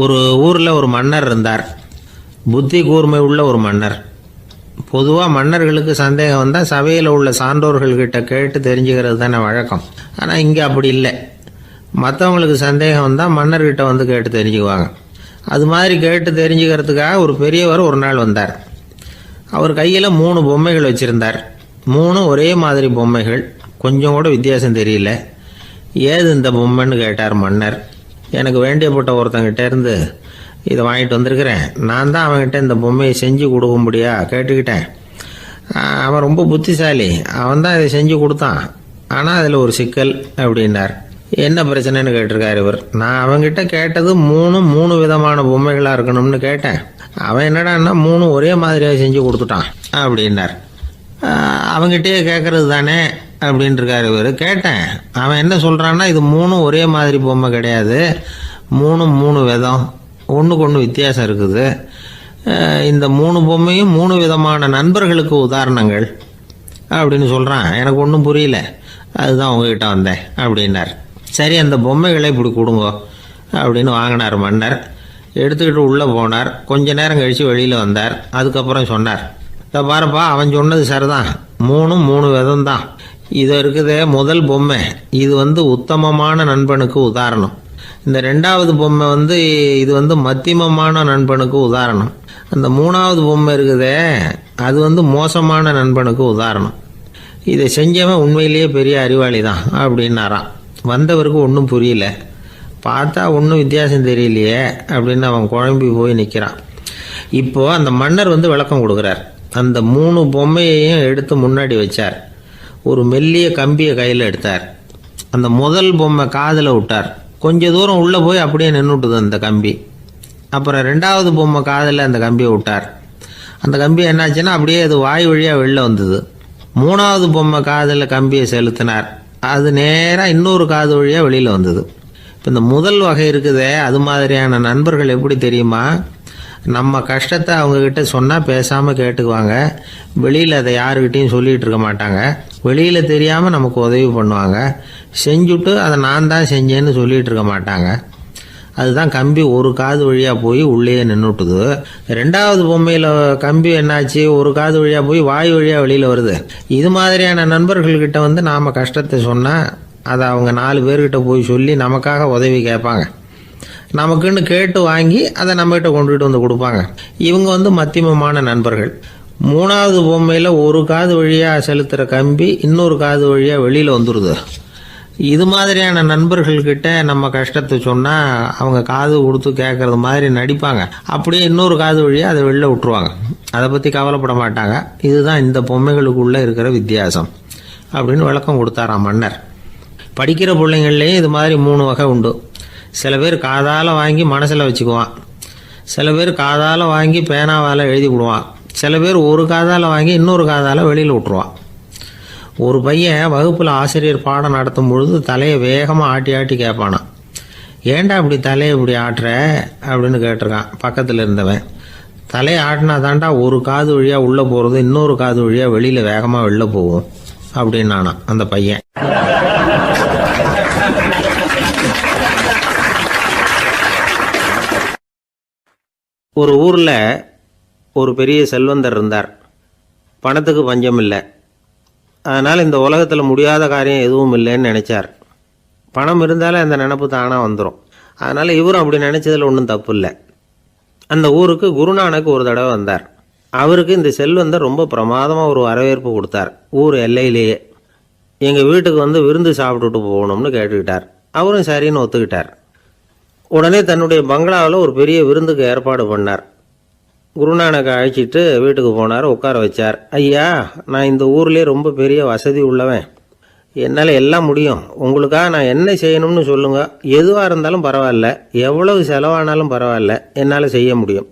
ஒரு ஊரில் ஒரு மன்னர் இருந்தார். புத்தி கூர்மை உள்ள ஒரு மன்னர். பொதுவாக மன்னர்களுக்கு சந்தேகம் வந்தால் சபையில் உள்ள சான்றோர்கள்கிட்ட கேட்டு தெரிஞ்சுக்கிறது தானே வழக்கம். ஆனால் இங்கே அப்படி இல்லை. மற்றவங்களுக்கு சந்தேகம் வந்தால் மன்னர்கிட்ட வந்து கேட்டு தெரிஞ்சுக்குவாங்க. அது மாதிரி கேட்டு தெரிஞ்சுக்கிறதுக்காக ஒரு பெரியவர் ஒரு நாள் வந்தார். அவர் கையில் 3 பொம்மைகள் வச்சுருந்தார். 3 ஒரே மாதிரி பொம்மைகள், கொஞ்சம் கூட வித்தியாசம் தெரியல. ஏது இந்த பொம்மைன்னு கேட்டார் மன்னர். எனக்கு வேண்டியப்பட்ட ஒருத்தங்கிட்ட இருந்து இதை வாங்கிட்டு வந்திருக்கிறேன். நான் தான் அவன்கிட்ட இந்த பொம்மையை செஞ்சு கொடுக்கும்படியா கேட்டுக்கிட்டேன். அவன் ரொம்ப புத்திசாலி, அவன் தான் இதை செஞ்சு கொடுத்தான். ஆனால் அதில் ஒரு சிக்கல் அப்படின்னார். என்ன பிரச்சனைன்னு கேட்டிருக்காரு இவர். நான் அவன்கிட்ட கேட்டது 3 விதமான பொம்மைகளாக இருக்கணும்னு கேட்டேன். அவன் என்னடான்னா 3 ஒரே மாதிரியாக செஞ்சு கொடுத்துட்டான் அப்படின்னார். அவங்ககிட்டயே கேட்கறது தானே அப்படின்ட்டுருக்காரு இவர். கேட்டேன், அவன் என்ன சொல்கிறான்னா இது 3 ஒரே மாதிரி பொம்மை கிடையாது, 3 விதம், ஒன்றுக்கு ஒன்று வித்தியாசம் இருக்குது. இந்த 3 பொம்மையும் 3 விதமான நண்பர்களுக்கு உதாரணங்கள் அப்படின்னு சொல்கிறான். எனக்கு ஒன்றும் புரியல, அதுதான் உங்ககிட்ட வந்தேன் அப்படின்னார். சரி, அந்த பொம்மைகளை இப்படி கொடுங்க அப்படின்னு வாங்கினார் மன்னர். எடுத்துக்கிட்டு உள்ளே போனார். கொஞ்ச நேரம் கழித்து வெளியில் வந்தார். அதுக்கப்புறம் சொன்னார், இதை பாருப்பா, அவன் சொன்னது சரிதான், 3 விதம் தான். இது இருக்குதே முதல் பொம்மை, இது உத்தமமான நண்பனுக்கு உதாரணம். இந்த 2வது பொம்மை இது மத்தியமமான நண்பனுக்கு உதாரணம். அந்த 3வது பொம்மை இருக்குதே அது மோசமான நண்பனுக்கு உதாரணம். இதை செஞ்சவன் உண்மையிலேயே பெரிய அறிவாளி தான் அப்படின்னாராம். வந்தவருக்கு ஒன்றும் புரியல. பார்த்தா ஒன்றும் வித்தியாசம் தெரியலையே அப்படின்னு அவன் குழம்பி போய் நிற்கிறான். இப்போது அந்த மன்னர் விளக்கம் கொடுக்குறார். அந்த 3 பொம்மையையும் எடுத்து முன்னாடி வச்சார். ஒரு மெல்லிய கம்பியை கையில் எடுத்தார். அந்த முதல் பொம்மை காதில் விட்டார். கொஞ்ச தூரம் உள்ளே போய் அப்படியே நின்றுட்டுது அந்த கம்பி. அப்புறம் 2வது பொம்மை காதில் அந்த கம்பியை விட்டார். அந்த கம்பி என்னாச்சுன்னா அப்படியே அது வாய் வழியாக வெளில வந்தது. 3வது பொம்மை காதில் கம்பியை செலுத்தினார். அது நேராக இன்னொரு காது வழியாக வெளியில் வந்தது. இப்போ இந்த முதல் வகை இருக்குதே, அது மாதிரியான நண்பர்கள் எப்படி தெரியுமா? நம்ம கஷ்டத்தை அவங்கக்கிட்ட சொன்னால் பேசாமல் கேட்டுக்குவாங்க. வெளியில் அதை யாருக்கிட்டையும் சொல்லிகிட்டு இருக்க மாட்டாங்க. வெளியில் தெரியாமல் நமக்கு உதவி பண்ணுவாங்க. செஞ்சுட்டு அதை நான் தான் செஞ்சேன்னு சொல்லிகிட்டு இருக்க மாட்டாங்க. அதுதான் கம்பி ஒரு காது வழியாக போய் உள்ளே நின்றுட்டுது. 2வது பொம்மையில் கம்பி என்னாச்சு, ஒரு காது வழியாக போய் வாய் வழியாக வெளியில் வருது. இது மாதிரியான நண்பர்கள்கிட்ட நாம் கஷ்டத்தை சொன்னால் அதை அவங்க 4 பேர்கிட்ட போய் சொல்லி நமக்காக உதவி கேட்பாங்க. நமக்குன்னு கேட்டு வாங்கி அதை நம்மகிட்ட கொண்டுகிட்டு வந்து கொடுப்பாங்க. இவங்க மத்தியமமான நண்பர்கள். 3வது பொம்மையில் ஒரு காது வழியாக செலுத்துகிற கம்பி இன்னொரு காது வழியாக வெளியில் வந்துடுது. இது மாதிரியான நண்பர்கள்கிட்ட நம்ம கஷ்டத்தை சொன்னால் அவங்க காது கொடுத்து கேட்குறது மாதிரி நடிப்பாங்க. அப்படியே இன்னொரு காது வழியாக அதை வெளில விட்டுருவாங்க. அதை பற்றி கவலைப்பட மாட்டாங்க. இதுதான் இந்த பொம்மைகளுக்குள்ளே இருக்கிற வித்தியாசம் அப்படின்னு விளக்கம் கொடுத்தாராம் மன்னர். படிக்கிற பிள்ளைங்கள்லேயும் இது மாதிரி 3 வகை உண்டு. சில பேர் காதால் வாங்கி மனசில் வச்சுக்குவான். சில பேர் காதால் வாங்கி பேனாவால் எழுதி விடுவான். சில பேர் ஒரு காதால் வாங்கி இன்னொரு காதால் வெளியில் விட்டுருவான். ஒரு பையன் வகுப்பில் ஆசிரியர் பாடம் நடத்தும் பொழுது தலையை வேகமாக ஆட்டி ஆட்டி கேட்பானான். ஏன்டா இப்படி தலையை இப்படி ஆட்டுற அப்படின்னு கேட்டிருக்கான் பக்கத்தில் இருந்தவன். தலையை ஆட்டினா தாண்டா ஒரு காது வழியாக உள்ளே போகிறது, இன்னொரு காது வழியாக வெளியில் வேகமாக வெளில போகும் அப்படின்னானான் அந்த பையன். ஒரு ஊரில் ஒரு பெரிய செல்வந்தர் இருந்தார். பணத்துக்கு பஞ்சம் இல்லை. அதனால் இந்த உலகத்தில் முடியாத காரியம் எதுவும் இல்லைன்னு நினச்சார். பணம் இருந்தாலே அந்த நினப்பு தானாக வந்துடும். அதனால் இவரும் அப்படி நினச்சதில் ஒன்றும் தப்பு இல்லை. அந்த ஊருக்கு குருநானக் ஒரு தடவை வந்தார். அவருக்கு இந்த செல்வந்தர் ரொம்ப பிரமாதமாக ஒரு வரவேற்பு கொடுத்தார். ஊர் எல்லையிலேயே எங்கள் வீட்டுக்கு விருந்து சாப்பிட்டுட்டு போகணும்னு கேட்டுக்கிட்டார். அவரும் சரின்னு ஒத்துக்கிட்டார். உடனே தன்னுடைய பங்களாவில் ஒரு பெரிய விருந்துக்கு ஏற்பாடு பண்ணார். குருநானக்கை அழைச்சிட்டு வீட்டுக்கு போனார். உட்கார வச்சார். ஐயா, நான் இந்த ஊர்லேயே ரொம்ப பெரிய வசதி உள்ளவன். என்னால் எல்லாம் முடியும். உங்களுக்காக நான் என்ன செய்யணும்னு சொல்லுங்கள். எதுவாக இருந்தாலும் பரவாயில்ல, எவ்வளவு செலவானாலும் பரவாயில்ல, என்னால் செய்ய முடியும்.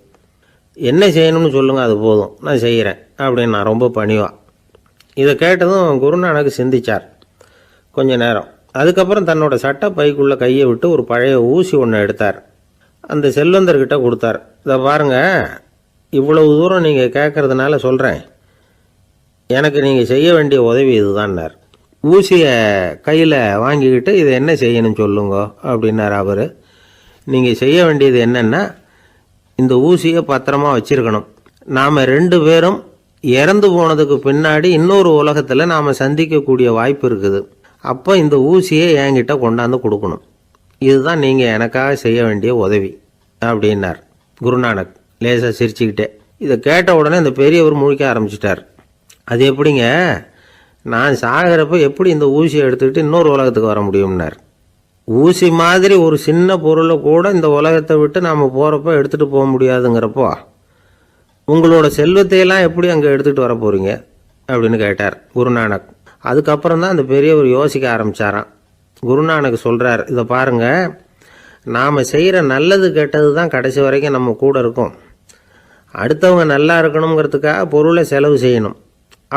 என்ன செய்யணும்னு சொல்லுங்கள், அது போதும், நான் செய்கிறேன் அப்படின்னு நான் ரொம்ப பணிவான். இதை கேட்டதும் குருநானக் சிந்திச்சார் கொஞ்ச நேரம். அதுக்கப்புறம் தன்னோட சட்டை பைக்குள்ளே கையை விட்டு ஒரு பழைய ஊசி ஒன்று எடுத்தார். அந்த செல்வந்தர்கிட்ட கொடுத்தார். இதை பாருங்கள், இவ்வளவு தூரம் நீங்கள் கேட்கறதுனால சொல்கிறேன். எனக்கு நீங்கள் செய்ய வேண்டிய உதவி இதுதான்னார். ஊசியை கையில் வாங்கிக்கிட்டு இதை என்ன செய்யணும்னு சொல்லுங்க அப்படின்னார் அவர். நீங்கள் செய்ய வேண்டியது என்னென்னா, இந்த ஊசியை பத்திரமா வச்சிருக்கணும். நாம் 2 பேரும் இறந்து போனதுக்கு பின்னாடி இன்னொரு உலகத்தில் நாம் சந்திக்கக்கூடிய வாய்ப்பு இருக்குது. அப்போ இந்த ஊசியை என்கிட்ட கொண்டாந்து கொடுக்கணும். இதுதான் நீங்கள் எனக்காக செய்ய வேண்டிய உதவி அப்படின்னார் குருநானக் லேசாக சிரிச்சுக்கிட்டே. இதை கேட்ட உடனே இந்த பெரியவர் முழிக்க ஆரம்பிச்சிட்டார். அது எப்படிங்க, நான் சாகிறப்ப எப்படி இந்த ஊசியை எடுத்துக்கிட்டு இன்னொரு உலகத்துக்கு வர முடியும்னார். ஊசி மாதிரி ஒரு சின்ன பொருளை கூட இந்த உலகத்தை விட்டு நாம் போகிறப்ப எடுத்துகிட்டு போக முடியாதுங்கிறப்போ உங்களோட செல்வத்தையெல்லாம் எப்படி அங்கே எடுத்துகிட்டு வர போகிறீங்க அப்படின்னு கேட்டார் குருநானக். அதுக்கப்புறம் தான் அந்த பெரியவர் யோசிக்க ஆரம்பித்தாராம். குருநானக் சொல்கிறார், இதை பாருங்கள், நாம் செய்கிற நல்லது கெட்டது தான் கடைசி வரைக்கும் நம்ம கூட இருக்கும். அடுத்தவங்க நல்லா இருக்கணுங்கிறதுக்காக பொருளை செலவு செய்யணும்.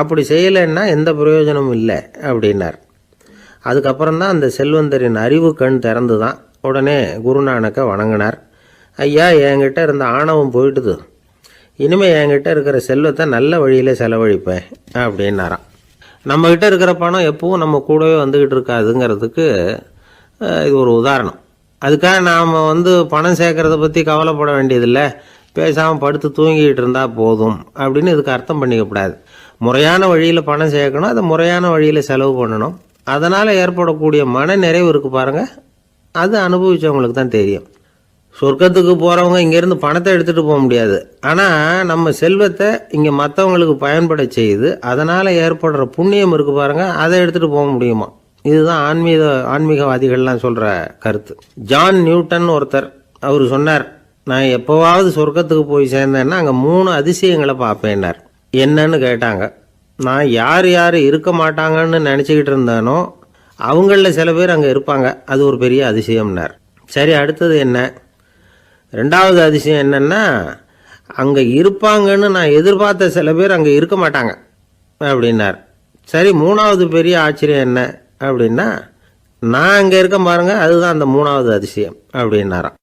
அப்படி செய்யலைன்னா எந்த பிரயோஜனமும் இல்லை அப்படின்னார். அதுக்கப்புறம் தான் அந்த செல்வந்தரின் அறிவு கண் திறந்து தான் உடனே குருநானக்கை வணங்கினார். ஐயா, என்கிட்ட இருந்த ஆணவம் போயிட்டுது, இனிமேல் என்கிட்ட இருக்கிற செல்வத்தை நல்ல வழியில் செலவழிப்பேன் அப்படின்னாராம். நம்மக்கிட்ட இருக்கிற பணம் எப்பவும் நம்ம கூடவே வந்துக்கிட்டு இருக்காதுங்கிறதுக்கு இது ஒரு உதாரணம். அதுக்காக நாம் பணம் சேர்க்கறத பற்றி கவலைப்பட வேண்டியதில்லை, பேசாமல் படுத்து தூங்கிக்கிட்டு இருந்தால் போதும் அப்படின்னு இதுக்கு அர்த்தம் பண்ணிக்கப்படாது. முறையான வழியில் பணம் சேர்க்கணும், அதை முறையான வழியில் செலவு பண்ணணும். அதனால் ஏற்படக்கூடிய மன நிறைவு இருக்குது பாருங்கள், அது அனுபவித்தவங்களுக்கு தான் தெரியும். சொர்க்கத்துக்கு போகிறவங்க இங்கேருந்து பணத்தை எடுத்துகிட்டு போக முடியாது. ஆனால் நம்ம செல்வத்தை இங்கே மற்றவங்களுக்கு பயன்பட செய்து அதனால் ஏற்படுற புண்ணியம் இருக்குது பாருங்கள், அதை எடுத்துகிட்டு போக முடியுமா? இதுதான் ஆன்மீகவாதிகள்லாம் சொல்கிற கருத்து. ஜான் நியூட்டன் ஒருத்தர், அவர் சொன்னார், நான் எப்போவாவது சொர்க்கத்துக்கு போய் சேர்ந்தேன்னா அங்கே 3 அதிசயங்களை பார்ப்பேன்னார். என்னன்னு கேட்டாங்க. நான் யார் யார் இருக்க மாட்டாங்கன்னு நினச்சிக்கிட்டு இருந்தானோ அவங்களில் சில பேர் அங்கே இருப்பாங்க, அது ஒரு பெரிய அதிசயம்னார். சரி, அடுத்தது என்ன? 2வது அதிசயம் என்னென்னா, அங்கே இருப்பாங்கன்னு நான் எதிர்பார்த்த சில பேர் அங்கே இருக்க மாட்டாங்க அப்படின்னார். சரி, 3வது பெரிய ஆச்சரியம் என்ன அப்படின்னா, நான் அங்கே இருக்க பாருங்க, அதுதான் அந்த 3வது அதிசயம் அப்படின்னாராம்.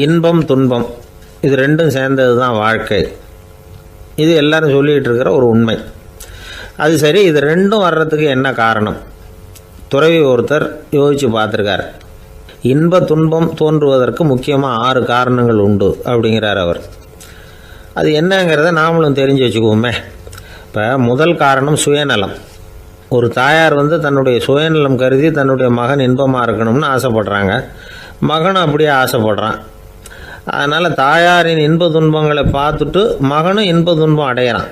இன்பம் துன்பம் இது 2ம் சேர்ந்தது தான் வாழ்க்கை. இது எல்லாரும் சொல்லிகிட்டு இருக்கிற ஒரு உண்மை. அது சரி, இது 2ம் வர்றதுக்கு என்ன காரணம்? துறவி ஒருத்தர் யோசித்து பார்த்துருக்கார். இன்ப துன்பம் தோன்றுவதற்கு முக்கியமாக 6 காரணங்கள் உண்டு அப்படிங்கிறார் அவர். அது என்னங்கிறத நாமளும் தெரிஞ்சு வச்சுக்குவோமே. இப்போ முதல் காரணம் சுயநலம். ஒரு தாயார் தன்னுடைய சுயநலம் கருதி தன்னுடைய மகன் இன்பமாக இருக்கணும்னு ஆசைப்படுறாங்க. மகனும் அப்படியே ஆசைப்படுறான். அதனால் தாயாரின் இன்ப துன்பங்களை பார்த்துட்டு மகனும் இன்ப துன்பம் அடையிறான்.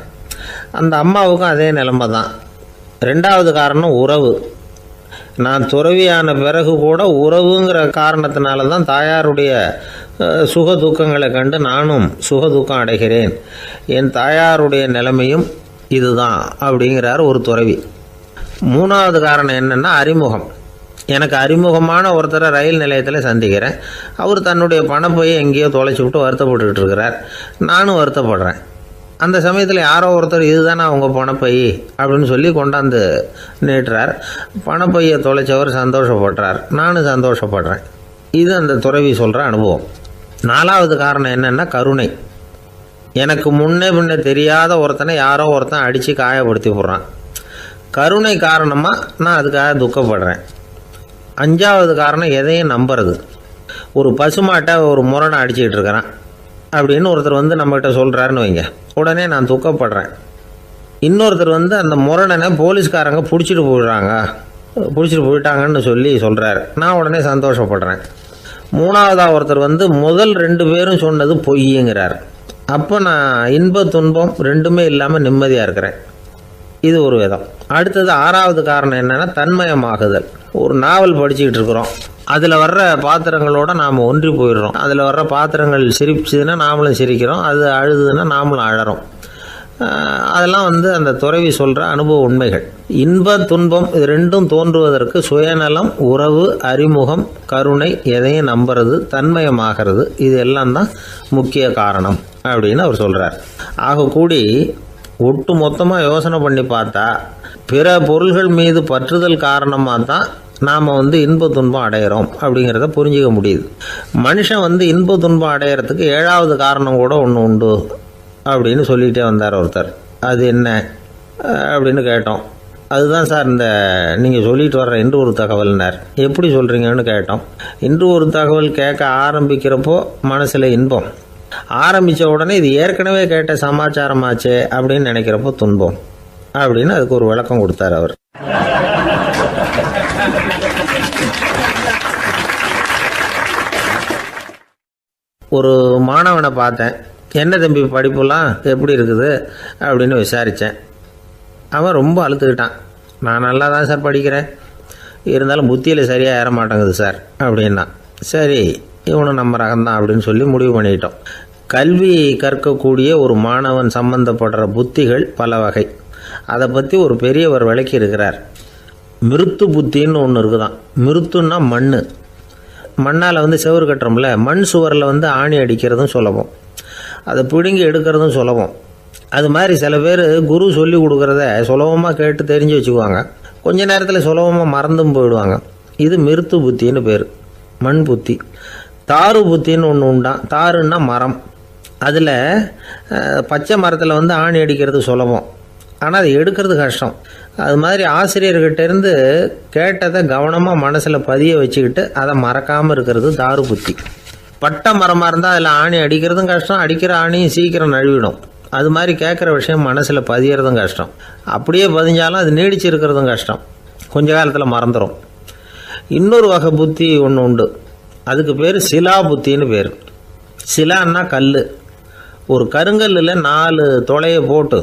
அந்த அம்மாவுக்கும் அதே நிலைமை தான். 2வது காரணம் உறவு. நான் துறவியான பிறகு கூட உறவுங்கிற காரணத்தினால தான் தாயாருடைய சுக துக்கங்களை கண்டு நானும் சுக துக்கம் அடைகிறேன். என் தாயாருடைய நிலைமையும் இதுதான் அப்படிங்கிறார் ஒரு துறவி. 3வது காரணம் என்னென்னா அறிமுகம். எனக்கு அறிமுகமான ஒருத்தரை ரயில் நிலையத்தில் சந்திக்கிறேன். அவர் தன்னுடைய பணப்பையை எங்கேயோ தொலைச்சி விட்டு வருத்தப்பட்டுக்கிட்டு இருக்கிறார். நானும் வருத்தப்படுறேன். அந்த சமயத்தில் யாரோ ஒருத்தர் இதுதானே அவங்க பணப்பை அப்படின்னு சொல்லி கொண்டாந்து நீட்டுறார். பணப்பையை தொலைச்சவர் சந்தோஷப்படுறார், நானும் சந்தோஷப்படுறேன். இது அந்த துறவி சொல்கிற அனுபவம். 4வது காரணம் என்னென்னா கருணை. எனக்கு முன்னே தெரியாத ஒருத்தனை யாரோ ஒருத்தன் அடித்து காயப்படுத்தி போடுறான். கருணை காரணமாக நான் அதுக்காக துக்கப்படுறேன். 5வது காரணம் எதையும் நம்புறது. ஒரு பசுமாட்டை ஒரு முரணை அடிச்சுக்கிட்டு இருக்கிறான் அப்படின்னு ஒருத்தர் நம்மகிட்ட சொல்கிறாருன்னு வைங்க, உடனே நான் துக்கப்படுறேன். இன்னொருத்தர் அந்த முரணனை போலீஸ்காரங்க பிடிச்சிட்டு போயிட்டாங்கன்னு சொல்கிறாரு, நான் உடனே சந்தோஷப்படுறேன். 3வதாக ஒருத்தர் முதல் 2 பேரும் சொன்னது பொய்யுங்கிறார். அப்போ நான் இன்ப துன்பம் 2மே இல்லாமல் நிம்மதியாக இருக்கிறேன். இது ஒரு விதம். அடுத்தது 6வது காரணம் என்னென்னா தன்மயமாகுதல். ஒரு நாவல் படிச்சுக்கிட்டு இருக்கிறோம், அதில் வர்ற பாத்திரங்களோட நாம் ஒன்றி போயிடுறோம். அதில் வர்ற பாத்திரங்கள் சிரிச்சுதுன்னா நாமளும் சிரிக்கிறோம், அது அழுதுன்னா நாமளும் அழறோம். அதெல்லாம் அந்த துறவி சொல்கிற அனுபவ உண்மைகள். இன்ப துன்பம் இது 2ம் தோன்றுவதற்கு சுயநலம், உறவு, அறிமுகம், கருணை, எதையும் நம்புறது, தன்மயமாகிறது, இது எல்லாம் தான் முக்கிய காரணம் அப்படின்னு அவர் சொல்கிறார். ஆகக்கூடி ஒட்டு மொத்தமாக யோசனை பண்ணி பார்த்தா பிற பொருள்கள் மீது பற்றுதல் காரணமாக தான் நாம் இன்ப துன்பம் அடையிறோம் அப்படிங்கிறத புரிஞ்சிக்க முடியுது. மனுஷன் இன்ப துன்பம் அடையிறதுக்கு 7வது காரணம் கூட ஒன்று உண்டு அப்படின்னு சொல்லிகிட்டே வந்தார் ஒருத்தர். அது என்ன அப்படின்னு கேட்டோம். அதுதான் சார் இந்த நீங்கள் சொல்லிட்டு வர்ற இன்று ஒரு தகவல்னார். எப்படி சொல்கிறீங்கன்னு கேட்டோம். இன்று ஒரு தகவல் கேட்க ஆரம்பிக்கிறப்போ மனசில் இன்பம், ஆரம்பித்த உடனே இது ஏற்கனவே கேட்ட சமாச்சாரமாச்சே அப்படின்னு நினைக்கிறப்போ துன்பம் அப்படின்னு அதுக்கு ஒரு விளக்கம் கொடுத்தார் அவர். ஒரு மாணவனை பார்த்தேன். என்ன தம்பி படிப்புலாம் எப்படி இருக்குது அப்படின்னு விசாரித்தேன். அவன் ரொம்ப அழுத்துக்கிட்டான். நான் நல்லா தான் சார் படிக்கிறேன், இருந்தாலும் புத்தியில் சரியாக ஏற மாட்டேங்குது சார் அப்படின்னா. சரி, இவனும் நம்ம ரகம்தான் அப்படின்னு சொல்லி முடிவு பண்ணிட்டோம். கல்வி கற்கக்கூடிய ஒரு மாணவன் சம்பந்தப்படுற புத்திகள் பல வகை. அதை பற்றி ஒரு பெரியவர் விளக்கி இருக்கிறார். மிருத்து புத்தின்னு ஒன்று இருக்குதான். மிருத்துன்னா மண்ணால் செவுறு கட்டுறோம்ல, மண் சுவரில் ஆணி அடிக்கிறதும் சுலபம், அதை பிடுங்கி எடுக்கிறதும் சுலபம். அது மாதிரி சில பேர் குரு சொல்லி கொடுக்குறத சுலபமாக கேட்டு தெரிஞ்சு வச்சுக்குவாங்க, கொஞ்ச நேரத்தில் சுலபமாக மறந்தும் போயிடுவாங்க. இது மிருத்து புத்தின்னு பேர், மண் புத்தி. தாரு புத்தின்னு ஒன்று உண்டான். தாருன்னா மரம். அதில் பச்சை மரத்தில் ஆணி அடிக்கிறது சுலபம், ஆனால் அதை எடுக்கிறது கஷ்டம். அது மாதிரி ஆசிரியர்கிட்டேருந்து கேட்டதை கவனமாக மனசில் பதிய வச்சுக்கிட்டு அதை மறக்காமல் இருக்கிறது தாரு புத்தி. பட்டை மரமாக இருந்தால் அதில் ஆணி அடிக்கிறதும் கஷ்டம், அடிக்கிற ஆணியும் சீக்கிரம் நழுவிடும். அது மாதிரி கேட்குற விஷயம் மனசில் பதியறதும் கஷ்டம். அப்படியே பதிஞ்சாலும் அது நீடிச்சு இருக்கிறதும் கஷ்டம், கொஞ்ச காலத்தில் மறந்துடும். இன்னொரு வகை புத்தி ஒன்று உண்டு, அதுக்கு பேர் சிலா புத்தின்னு பேர். சிலான்னா கல். ஒரு கருங்கல்லில் 4 துளையை போட்டு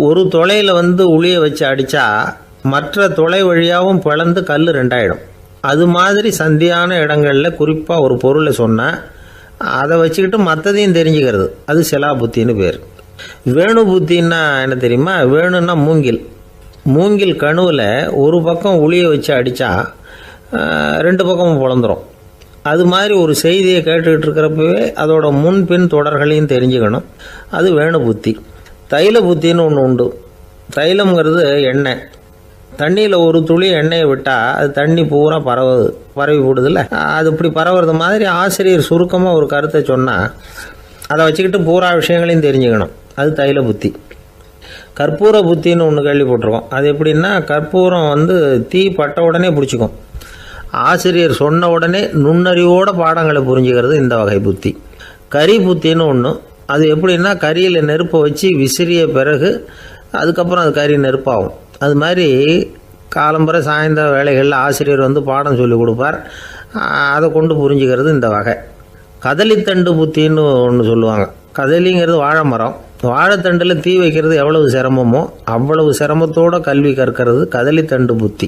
ஒரு துளையில் உளிய வச்சு அடித்தா மற்ற துளை வழியாகவும் பிளந்து கல் 2ஆயிடும். அது மாதிரி சந்தியான இடங்களில் குறிப்பாக ஒரு பொருளை சொன்னால் அதை வச்சுக்கிட்டு மற்றதையும் தெரிஞ்சுக்கிறது, அது சிலா புத்தின்னு பேர். வேணு புத்தின்னா என்ன தெரியுமா? வேணுன்னா மூங்கில் கணுவில் ஒரு பக்கம் உளிய வச்சு அடித்தா 2 பக்கமும் பிளந்துடும். அது மாதிரி ஒரு செய்தியை கேட்டுக்கிட்டு இருக்கிறப்பவே அதோட முன்பின் தொடர்களையும் தெரிஞ்சுக்கணும், அது வேணு புத்தி. தைல புத்தின்னு ஒன்று உண்டு. தைலம்ங்கிறது எண்ணெய். தண்ணியில் ஒரு துளி எண்ணெயை விட்டால் அது தண்ணி பூரா பரவி போடுதில்ல, அது இப்படி பரவுறது மாதிரி ஆசிரியர் சுருக்கமாக ஒரு கருத்தை சொன்னால் அதை வச்சுக்கிட்டு பூரா விஷயங்களையும் தெரிஞ்சுக்கணும், அது தைல புத்தி. கற்பூர புத்தின்னு ஒன்று கேள்விப்பட்டிருக்கோம். அது எப்படின்னா, கற்பூரம் தீ பட்ட உடனே பிடிச்சிக்கும். ஆசிரியர் சொன்ன உடனே நுண்ணறிவோட பாடங்களை புரிஞ்சுக்கிறது இந்த வகை புத்தி. கரி புத்தின்னு ஒன்று. அது எப்படின்னா, கரியில் நெருப்பை வச்சு விசிறிய பிறகு அதுக்கப்புறம் அது கறி நெருப்பாகும். அது மாதிரி காலம்புற சாயந்தர வேலைகளில் ஆசிரியர் பாடம் சொல்லி கொடுப்பார், அதை கொண்டு புரிஞ்சுக்கிறது இந்த வகை. கதலித்தண்டு புத்தின்னு ஒன்று சொல்லுவாங்க. கதலிங்கிறது வாழை மரம். வாழைத்தண்டில் தீ வைக்கிறது எவ்வளவு சிரமமோ அவ்வளவு சிரமத்தோடு கல்வி கற்கிறது கதலித்தண்டு புத்தி.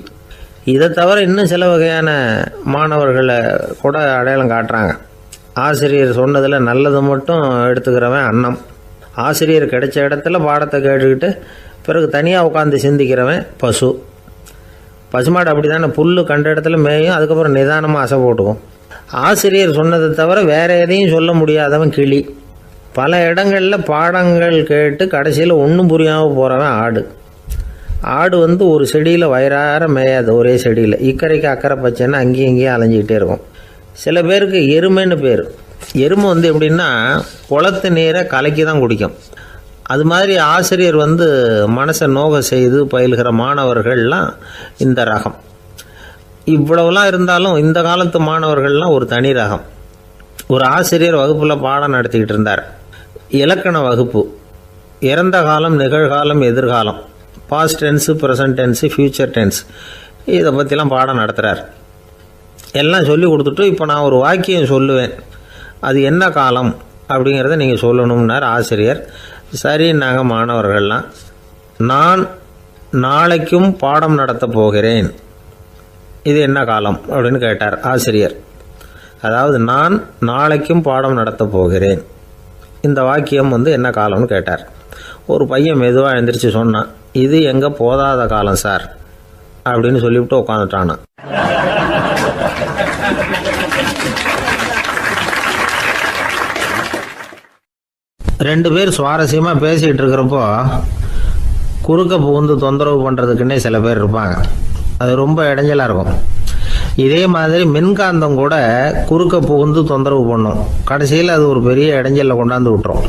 இதை தவிர இன்னும் சில வகையான மாணவர்களை கூட அடையாளம் காட்டுறாங்க. ஆசிரியர் சொன்னதில் நல்லதை மட்டும் எடுத்துக்கிறவன் அன்னம். ஆசிரியர் கிடைச்ச இடத்துல பாடத்தை கேட்டுக்கிட்டு பிறகு தனியாக உட்காந்து சிந்திக்கிறவன் பசுமாடு. அப்படி தானே, புல் கண்ட இடத்துல மேயும், அதுக்கப்புறம் நிதானமாக அசை போட்டுக்கும். ஆசிரியர் சொன்னதை தவிர வேறு எதையும் சொல்ல முடியாதவன் கிளி. பல இடங்களில் பாடங்கள் கேட்டு கடைசியில் ஒன்றும் புரியாமல் போகிறவன் ஆடு ஒரு செடியில் வயிறார மேயாது, ஒரே செடியில். இக்கரைக்கு அக்கறை பச்சைன்னா அங்கேயும் இங்கேயும் அலைஞ்சிக்கிட்டே இருக்கும். சில பேருக்கு எருமைன்னு பேர். எருமை எப்படின்னா குளத்து நீரை கலக்கி தான் குடிக்கும். அது மாதிரி ஆசிரியர் மனசை நோக செய்து பயில்கிற மாணவர்கள்லாம் இந்த ரகம். இவ்வளவுலாம் இருந்தாலும் இந்த காலத்து மாணவர்கள்லாம் ஒரு தனி ரகம். ஒரு ஆசிரியர் வகுப்பில் பாடம் நடத்திக்கிட்டு இருந்தார். இலக்கண வகுப்பு. இறந்த காலம், நிகழ்காலம், எதிர்காலம், past tense, present tense, future tense, இதை பற்றிலாம் பாடம் நடத்துகிறார். எல்லாம் சொல்லி கொடுத்துட்டு இப்போ நான் ஒரு வாக்கியம் சொல்லுவேன், அது என்ன காலம் அப்படிங்கிறத நீங்கள் சொல்லணும்னார் ஆசிரியர். சரின்னாங்க மாணவர்கள்லாம். நான் நாளைக்கும் பாடம் நடத்தப் போகிறேன், இது என்ன காலம் அப்படின்னு கேட்டார் ஆசிரியர். அதாவது நான் நாளைக்கும் பாடம் நடத்தப் போகிறேன், இந்த வாக்கியம் என்ன காலம்னு கேட்டார். ஒரு பையன் மெதுவாக எழுந்திரிச்சு சொன்னான், இது எங்கே போதாத காலம் சார் அப்படின்னு சொல்லிவிட்டு உட்காந்துட்டானா. ரெண்டு பேர் சுவாரஸ்யமாக பேசிகிட்டு இருக்கிறப்போ குறுக்க புகுந்து தொந்தரவு பண்ணுறதுக்குன்னே சில பேர் இருப்பாங்க. அது ரொம்ப இடைஞ்சலாக இருக்கும். இதே மாதிரி மின்காந்தம் கூட குறுக்க புகுந்து தொந்தரவு பண்ணும். கடைசியில் அது ஒரு பெரிய இடைஞ்சலில் கொண்டாந்து விட்டுரும்.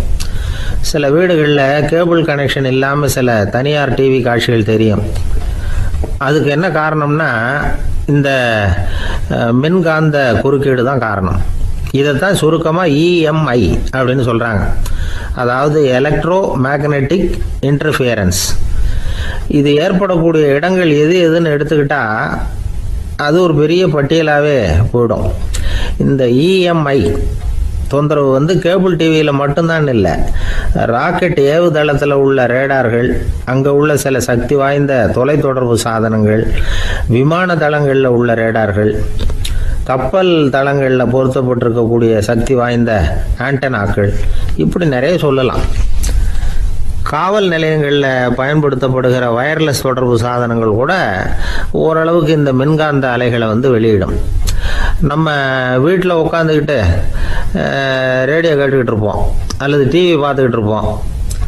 சில வீடுகளில் கேபிள் கனெக்ஷன் இல்லாமல் சில தனியார் டிவி காட்சிகள் தெரியும். அதுக்கு என்ன காரணம்னா இந்த மின்காந்த குறுக்கீடு தான் காரணம். இதைத்தான் சுருக்கமாக இஎம்ஐ அப்படின்னு சொல்கிறாங்க. அதாவது எலக்ட்ரோ மேக்னெட்டிக் இன்டர்ஃபியரன்ஸ். இது ஏற்படக்கூடிய இடங்கள் எது எதுன்னு எடுத்துக்கிட்டா அது ஒரு பெரிய பட்டியலாகவே போயிடும். இந்த இஎம்ஐ தொந்தரவு வந்து கேபிள் டிவியில் மட்டும்தான் இல்லை, ராக்கெட் ஏவுதளத்தில் உள்ள ரேடார்கள், அங்கே உள்ள சில சக்தி வாய்ந்த தொலைத்தொடர்பு சாதனங்கள், விமான தளங்களில் உள்ள ரேடார்கள், கப்பல் தளங்களில் பொருத்தப்பட்டிருக்கக்கூடிய சக்தி வாய்ந்த ஆண்டனாக்கள், இப்படி நிறைய சொல்லலாம். காவல் நிலையங்களில் பயன்படுத்தப்படுகிற வயர்லெஸ் தொடர்பு சாதனங்கள் கூட ஓரளவுக்கு இந்த மின்காந்த அலைகளை வந்து வெளியிடும். நம்ம வீட்டில் உட்காந்துக்கிட்டு ரேடியோ கேட்டுக்கிட்டு இருப்போம் அல்லது டிவி பார்த்துக்கிட்டு இருப்போம்.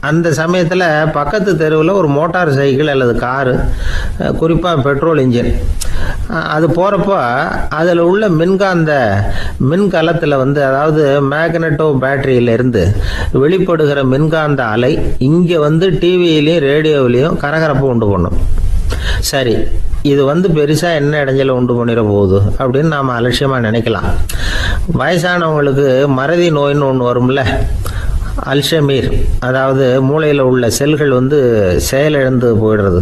அந்த சமயத்தில் பக்கத்து தெருவில் ஒரு மோட்டார் சைக்கிள் அல்லது காரு, குறிப்பாக பெட்ரோல் இன்ஜின், அது போகிறப்போ அதில் உள்ள மின்கலத்தில் வந்து, அதாவது மேக்னட்டோ பேட்டரியிலிருந்து வெளிப்படுகிற மின்காந்த அலை இங்கே வந்து டிவியிலையும் ரேடியோவிலையும் கரகரப்பு உண்டு பண்ணும். சரி, இது வந்து பெருசாக என்ன இடைஞ்சலை உண்டு பண்ணிட போகுது அப்படின்னு நாம் அலட்சியமாக நினைக்கலாம். வயசானவங்களுக்கு மறதி நோயின்னு ஒன்று வரும்ல, அல்ஷமீர், அதாவது மூளையில் உள்ள செல்கள் வந்து செயலிழந்து போயிடுறது,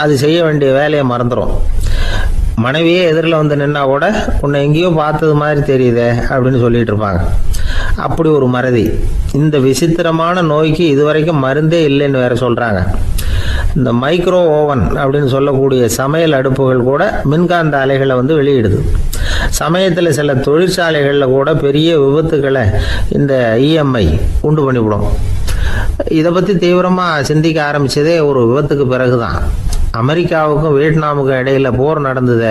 அது செய்ய வேண்டிய வேலையை மறந்துடும். மனைவியே எதிரில் வந்து நின்னா கூட உன்னை எங்கேயோ பார்த்தது மாதிரி தெரியுதே அப்படின்னு சொல்லிட்டு இருப்பாங்க. அப்படி ஒரு மறதி. இந்த விசித்திரமான நோய்க்கு இதுவரைக்கும் மருந்தே இல்லைன்னு வேற சொல்கிறாங்க. இந்த மைக்ரோ ஓவன் அப்படின்னு சொல்லக்கூடிய சமையல் அடுப்புகள் கூட மின்காந்த அலைகளை வந்து வெளியிடுது. சமயத்தில் சில தொழிற்சாலைகளில் கூட பெரிய விபத்துக்களை இந்த இஎம்ஐ உண்டு பண்ணிவிடும். இதை பற்றி தீவிரமாக சிந்திக்க ஆரம்பித்ததே ஒரு விபத்துக்கு பிறகு தான். அமெரிக்காவுக்கும் வியட்நாமுக்கும் இடையில் போர் நடந்தது.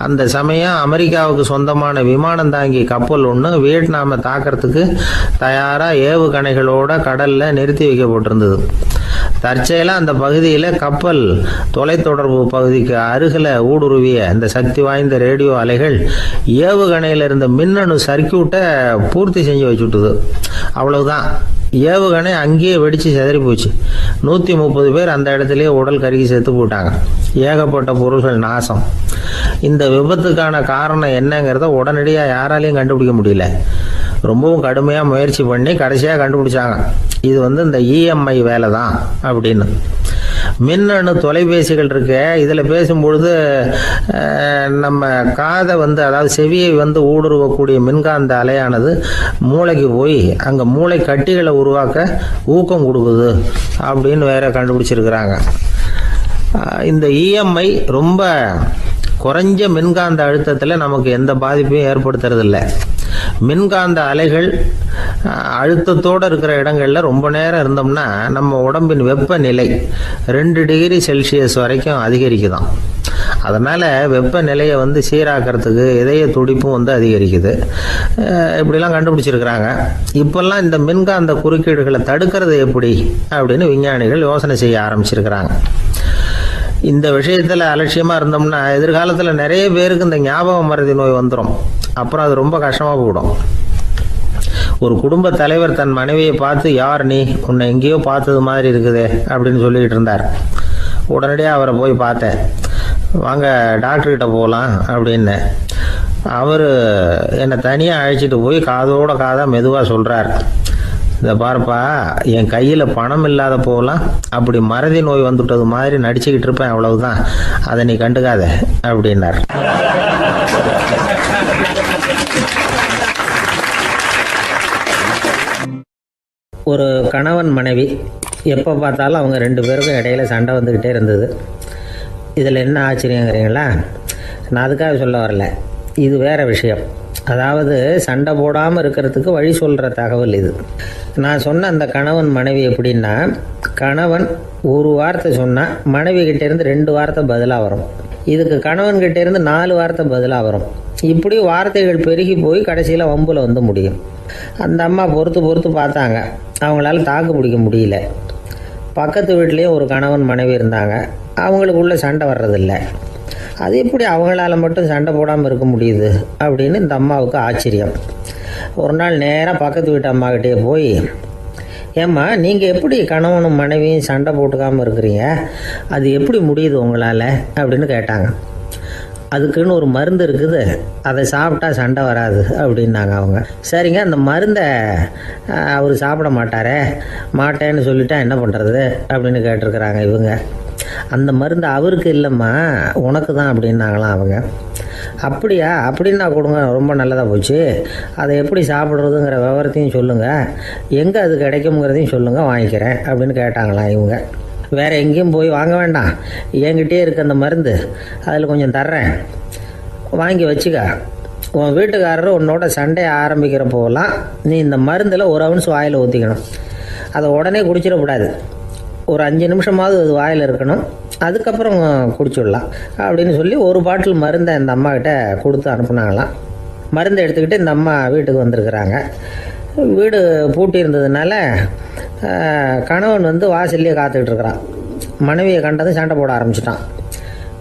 அந்த சமயம் அமெரிக்காவுக்கு சொந்தமான விமானம் தாங்கி கப்பல் ஒன்று வியட்நாமை தாக்கிறதுக்கு தயாராக ஏவுகணைகளோட கடலில் நிறுத்தி வைக்கப்பட்டிருந்தது. தற்செயலாக அந்த பகுதியில் கப்பல் தொலைத்தொடர்பு பகுதிக்கு அருகில் ஊடுருவிய இந்த சக்தி வாய்ந்த ரேடியோ அலைகள் ஏவுகணையில் இருந்த மின்னணு சர்க்கியூட்டை பூர்த்தி செஞ்சு வச்சுட்டுது. அவ்வளவுதான், ஏவுகணை அங்கேயே வெடித்து சிதறி போச்சு. 130 பேர் அந்த இடத்துலயே உடல் கருகி செத்து போட்டாங்க. ஏகப்பட்ட பொருள்கள் நாசம். இந்த விபத்துக்கான காரணம் என்னங்கிறத உடனடியாக யாராலையும் கண்டுபிடிக்க முடியல. ரொம்பவும் கடுமையாக முயற்சி பண்ணி கடைசியாக கண்டுபிடிச்சாங்க, இது வந்து இந்த இஎம்ஐ வேலை தான் அப்படின்னு. மின்னணு தொலைபேசிகள் இருக்கு, இதில் பேசும்பொழுது நம்ம காதை வந்து, அதாவது செவியை வந்து ஊடுருவக்கூடிய மின்காந்த அலையானது மூளைக்கு போய் அங்கே மூளை கட்டிகளை உருவாக்க ஊக்கம் கொடுக்குது அப்படின்னு வேற கண்டுபிடிச்சிருக்கிறாங்க. இந்த இஎம்ஐ ரொம்ப குறைஞ்ச மின்காந்த அழுத்தத்தில் நமக்கு எந்த பாதிப்பையும் ஏற்படுத்துறதில்ல. மின்காந்த அலைகள் அழுத்தத்தோடு இருக்கிற இடங்களில் ரொம்ப நேரம் இருந்தோம்னா நம்ம உடம்பின் வெப்பநிலை 2 டிகிரி செல்சியஸ் வரைக்கும் அதிகரிக்குதாம். அதனால் வெப்பநிலையை வந்து சீராக்கிறதுக்கு இதய துடிப்பும் வந்து அதிகரிக்குது. இப்படிலாம் கண்டுபிடிச்சிருக்கிறாங்க. இப்போல்லாம் இந்த மின்காந்த குறுக்கீடுகளை தடுக்கிறது எப்படி அப்படின்னு விஞ்ஞானிகள் யோசனை செய்ய ஆரம்பிச்சிருக்கிறாங்க. இந்த விஷயத்தில் அலட்சியமாக இருந்தோம்னா எதிர்காலத்தில் நிறைய பேருக்கு இந்த ஞாபக மறதி நோய் வந்துடும். அப்புறம் அது ரொம்ப கஷ்டமாக போயிடும். ஒரு குடும்ப தலைவர் தன் மனைவியை பார்த்து, யார் நீ, உன்னை எங்கேயோ பார்த்தது மாதிரி இருக்குதே அப்படின்னு சொல்லிக்கிட்டு இருந்தார். உடனடியாக அவரை போய் பார்த்தேன். வாங்க டாக்டர்கிட்ட போகலாம் அப்படின்னு. அவர் என்னை தனியாக அழைச்சிட்டு போய் காதோட காதாக மெதுவாக சொல்கிறார், இதை பாருப்பா, என் கையில் பணம் இல்லாத போகலாம் அப்படி மறதி நோய் வந்துட்டது மாதிரி நடிச்சுக்கிட்டு இருப்பேன், அவ்வளவுதான், அதை நீ கண்டுக்காத அப்படின்னார். ஒரு கணவன் மனைவி எப்போ பார்த்தாலும் அவங்க 2 பேருக்கும் இடையில சண்டை வந்துக்கிட்டே இருந்தது. இதில் என்ன ஆச்சரியங்கிறீங்களா? நான் அதுக்காக சொல்ல வரல, இது வேறு விஷயம். அதாவது சண்டை போடாமல் இருக்கிறதுக்கு வழி சொல்கிற தகவல் இது. நான் சொன்ன அந்த கணவன் மனைவி எப்படின்னா, கணவன் ஒரு வார்த்தை சொன்னால் மனைவி கிட்டேருந்து 2 வார்த்தை பதிலாக வரும். இதுக்கு கணவன்கிட்டேருந்து 4 வார்த்தை பதிலாக வரும். இப்படி வார்த்தைகள் பெருகி போய் கடைசியில் வம்பில் வந்து முடியும். அந்த அம்மா பொறுத்து பார்த்தாங்க, அவங்களால தாக்கு பிடிக்க முடியல. பக்கத்து வீட்லேயும் ஒரு கணவன் மனைவி இருந்தாங்க, அவங்களுக்குள்ள சண்டை வர்றதில்லை. அது எப்படி அவங்களால மட்டும் சண்டை போடாமல் இருக்க முடியுது அப்படின்னு இந்த அம்மாவுக்கு ஆச்சரியம். ஒரு நாள் நேராக பக்கத்து வீட்டு அம்மாக்கிட்டே போய், ஏம்மா, நீங்கள் எப்படி கணவனும் மனைவியும் சண்டை போட்டுக்காமல் இருக்கிறீங்க? அது எப்படி முடியுது உங்களால் அப்படின்னு கேட்டாங்க. அதுக்குன்னு ஒரு மருந்து இருக்குது, அதை சாப்பிட்டா சண்டை வராது அப்படின்னாங்க அவங்க. சரிங்க, அந்த மருந்தை அவர் சாப்பிட மாட்டேன்னு சொல்லிட்டா என்ன பண்ணுறது அப்படின்னு கேட்டிருக்கிறாங்க இவங்க. அந்த மருந்து அவருக்கு இல்லைம்மா, உனக்கு தான் அப்படின்னாங்களாம் அவங்க. அப்படியா? அப்படின்னா கொடுங்க, ரொம்ப நல்லதாக போச்சு. அதை எப்படி சாப்பிட்றதுங்கிற விவரத்தையும் சொல்லுங்கள், எங்கே அது கிடைக்குங்கிறதையும் சொல்லுங்கள், வாங்கிக்கிறேன் அப்படின்னு கேட்டாங்களாம் இவங்க. வேறு எங்கேயும் போய் வாங்க வேண்டாம், என்கிட்டே இருக்க அந்த மருந்து அதில் கொஞ்சம் தர்றேன், வாங்கி வச்சுக்க. உன் வீட்டுக்காரர் உன்னோட சண்டையை ஆரம்பிக்கிறப்போலாம் நீ இந்த மருந்தில் ஒரு அவுன்ஸ் வாயில் ஊற்றிக்கணும். அதை உடனே குடிச்சிடக்கூடாது, ஒரு 5 நிமிஷமாவது அது வாயில் இருக்கணும், அதுக்கப்புறம் குடிச்சிடலாம் அப்படின்னு சொல்லி ஒரு பாட்டில் மருந்தை இந்த அம்மாக்கிட்ட கொடுத்து அனுப்புனாங்களாம். மருந்தை எடுத்துக்கிட்டு இந்த அம்மா வீட்டுக்கு வந்திருக்கிறாங்க. வீடு பூட்டி இருந்ததுனால கணவன் வந்து வாசல்லையே காத்துக்கிட்டு இருக்கிறான். மனைவியை கண்டதும் சண்டை போட ஆரம்பிச்சிட்டான்.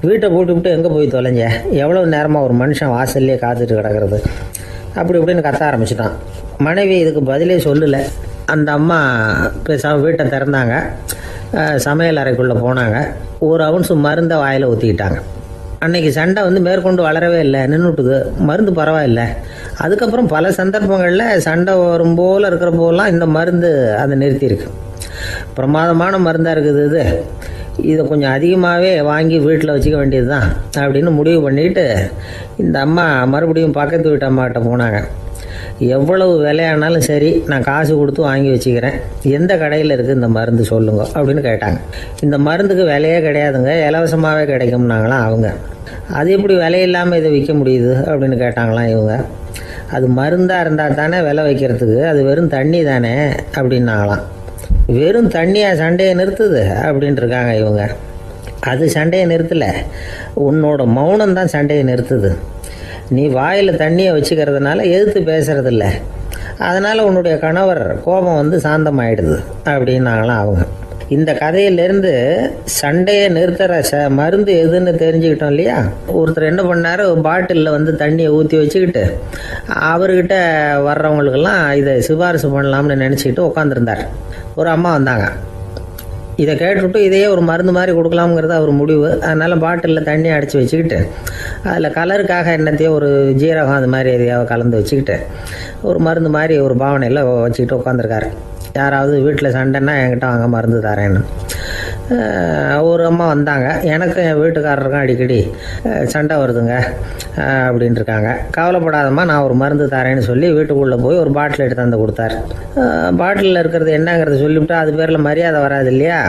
வீட்டை பூட்டி விட்டு எங்கே போய் தொலைஞ்ச, எவ்வளோ நேரமாக ஒரு மனுஷன் வாசல்லையே காத்துட்டு கிடக்கிறது அப்படி இப்படின்னு கத்த ஆரம்பிச்சிட்டான். மனைவி இதுக்கு பதிலே சொல்லலை. அந்த அம்மா பேசாமல் வீட்டை திறந்தாங்க, சமையல் அறைக்குள்ளே போனாங்க, ஒரு அவுன்ஸ் மருந்தை வாயில் ஊற்றிக்கிட்டாங்க. அன்னைக்கு சண்டை வந்து மேற்கொண்டு வளரவே இல்லை, நின்றுட்டுது. மருந்து பரவாயில்லை. அதுக்கப்புறம் பல சந்தர்ப்பங்களில் சண்டை வரும் போல் இருக்கிற போலாம் இந்த மருந்து அதை நிறுத்தியிருக்கு. பிரமாதமான மருந்தாக இருக்குது இதை கொஞ்சம் அதிகமாகவே வாங்கி வீட்டில் வச்சுக்க வேண்டியது தான் அப்படின்னு முடிவு பண்ணிட்டு இந்த அம்மா மறுபடியும் பக்கத்து வீட்டு அம்மாக்கிட்ட போனாங்க. எவ்வளவு விலையானாலும் சரி, நான் காசு கொடுத்து வாங்கி வச்சுக்கிறேன், எந்த கடையில் இருக்குது இந்த மருந்து சொல்லுங்க அப்படின்னு கேட்டாங்க. இந்த மருந்துக்கு விலையே கிடையாதுங்க, இலவசமாகவே கிடைக்கும்னாங்களாம் அவங்க. அது எப்படி விலையில்லாமல் இதை விற்க முடியுது அப்படின்னு கேட்டாங்களாம் இவங்க. அது மருந்தாக இருந்தால் தானே விலை வைக்கிறதுக்கு, அது வெறும் தண்ணி தானே அப்படின்னாங்களாம். வெறும் தண்ணியாக சண்டையை நிறுத்துது அப்படின்ட்டு இருக்காங்க இவங்க. அது சண்டையை நிறுத்தலை, உன்னோட மௌனம் தான் சண்டையை நிறுத்துது. நீ வாயில் தண்ணியை வச்சுக்கிறதுனால எதிர்த்து பேசுறதில்ல, அதனால் உன்னுடைய கணவர் கோபம் வந்து சாந்தமாயிடுது அப்படின்னாங்களாம் அவங்க. இந்த கதையிலேருந்து சண்டையை நிறுத்துகிற மருந்து எதுன்னு தெரிஞ்சுக்கிட்டோம் இல்லையா? ஒருத்தர் என்ன பண்ணார், பாட்டிலில் வந்து தண்ணியை ஊற்றி வச்சுக்கிட்டு அவர்கிட்ட வர்றவங்களுக்கெல்லாம் இதை சிபாரிசு பண்ணலாம்னு நினச்சிக்கிட்டு உட்காந்துருந்தார். ஒரு அம்மா வந்தாங்க. இதை கேட்டுவிட்டு இதையே ஒரு மருந்து மாதிரி கொடுக்கலாம்ங்கிறது அவர் முடிவு. அதனால் பாட்டிலில் தண்ணி அடித்து வச்சுக்கிட்டு அதில் கலருக்காக என்னத்தையோ ஒரு ஜீரகம் அது மாதிரி எதையாவது கலந்து வச்சுக்கிட்டு ஒரு மருந்து மாதிரி ஒரு பாவனையில் வச்சுக்கிட்டு உட்காந்துருக்காரு. யாராவது வீட்டில் சண்டைன்னா என்கிட்ட வாங்க மருந்து தரேன்னு. ஒரு அம்மா வந்தாங்க. எனக்கும் என் வீட்டுக்காரருக்கும் அடிக்கடி சண்டை வருதுங்க அப்படின்ட்டுருக்காங்க. கவலைப்படாதம்மா, நான் ஒரு மருந்து தரேன்னு சொல்லி வீட்டுக்குள்ளே போய் ஒரு பாட்டில் எடுத்து வந்து கொடுத்தாரு. பாட்டிலில் இருக்கிறது என்னங்கிறத சொல்லிவிட்டா அது பேரில் மரியாதை வராது இல்லையா?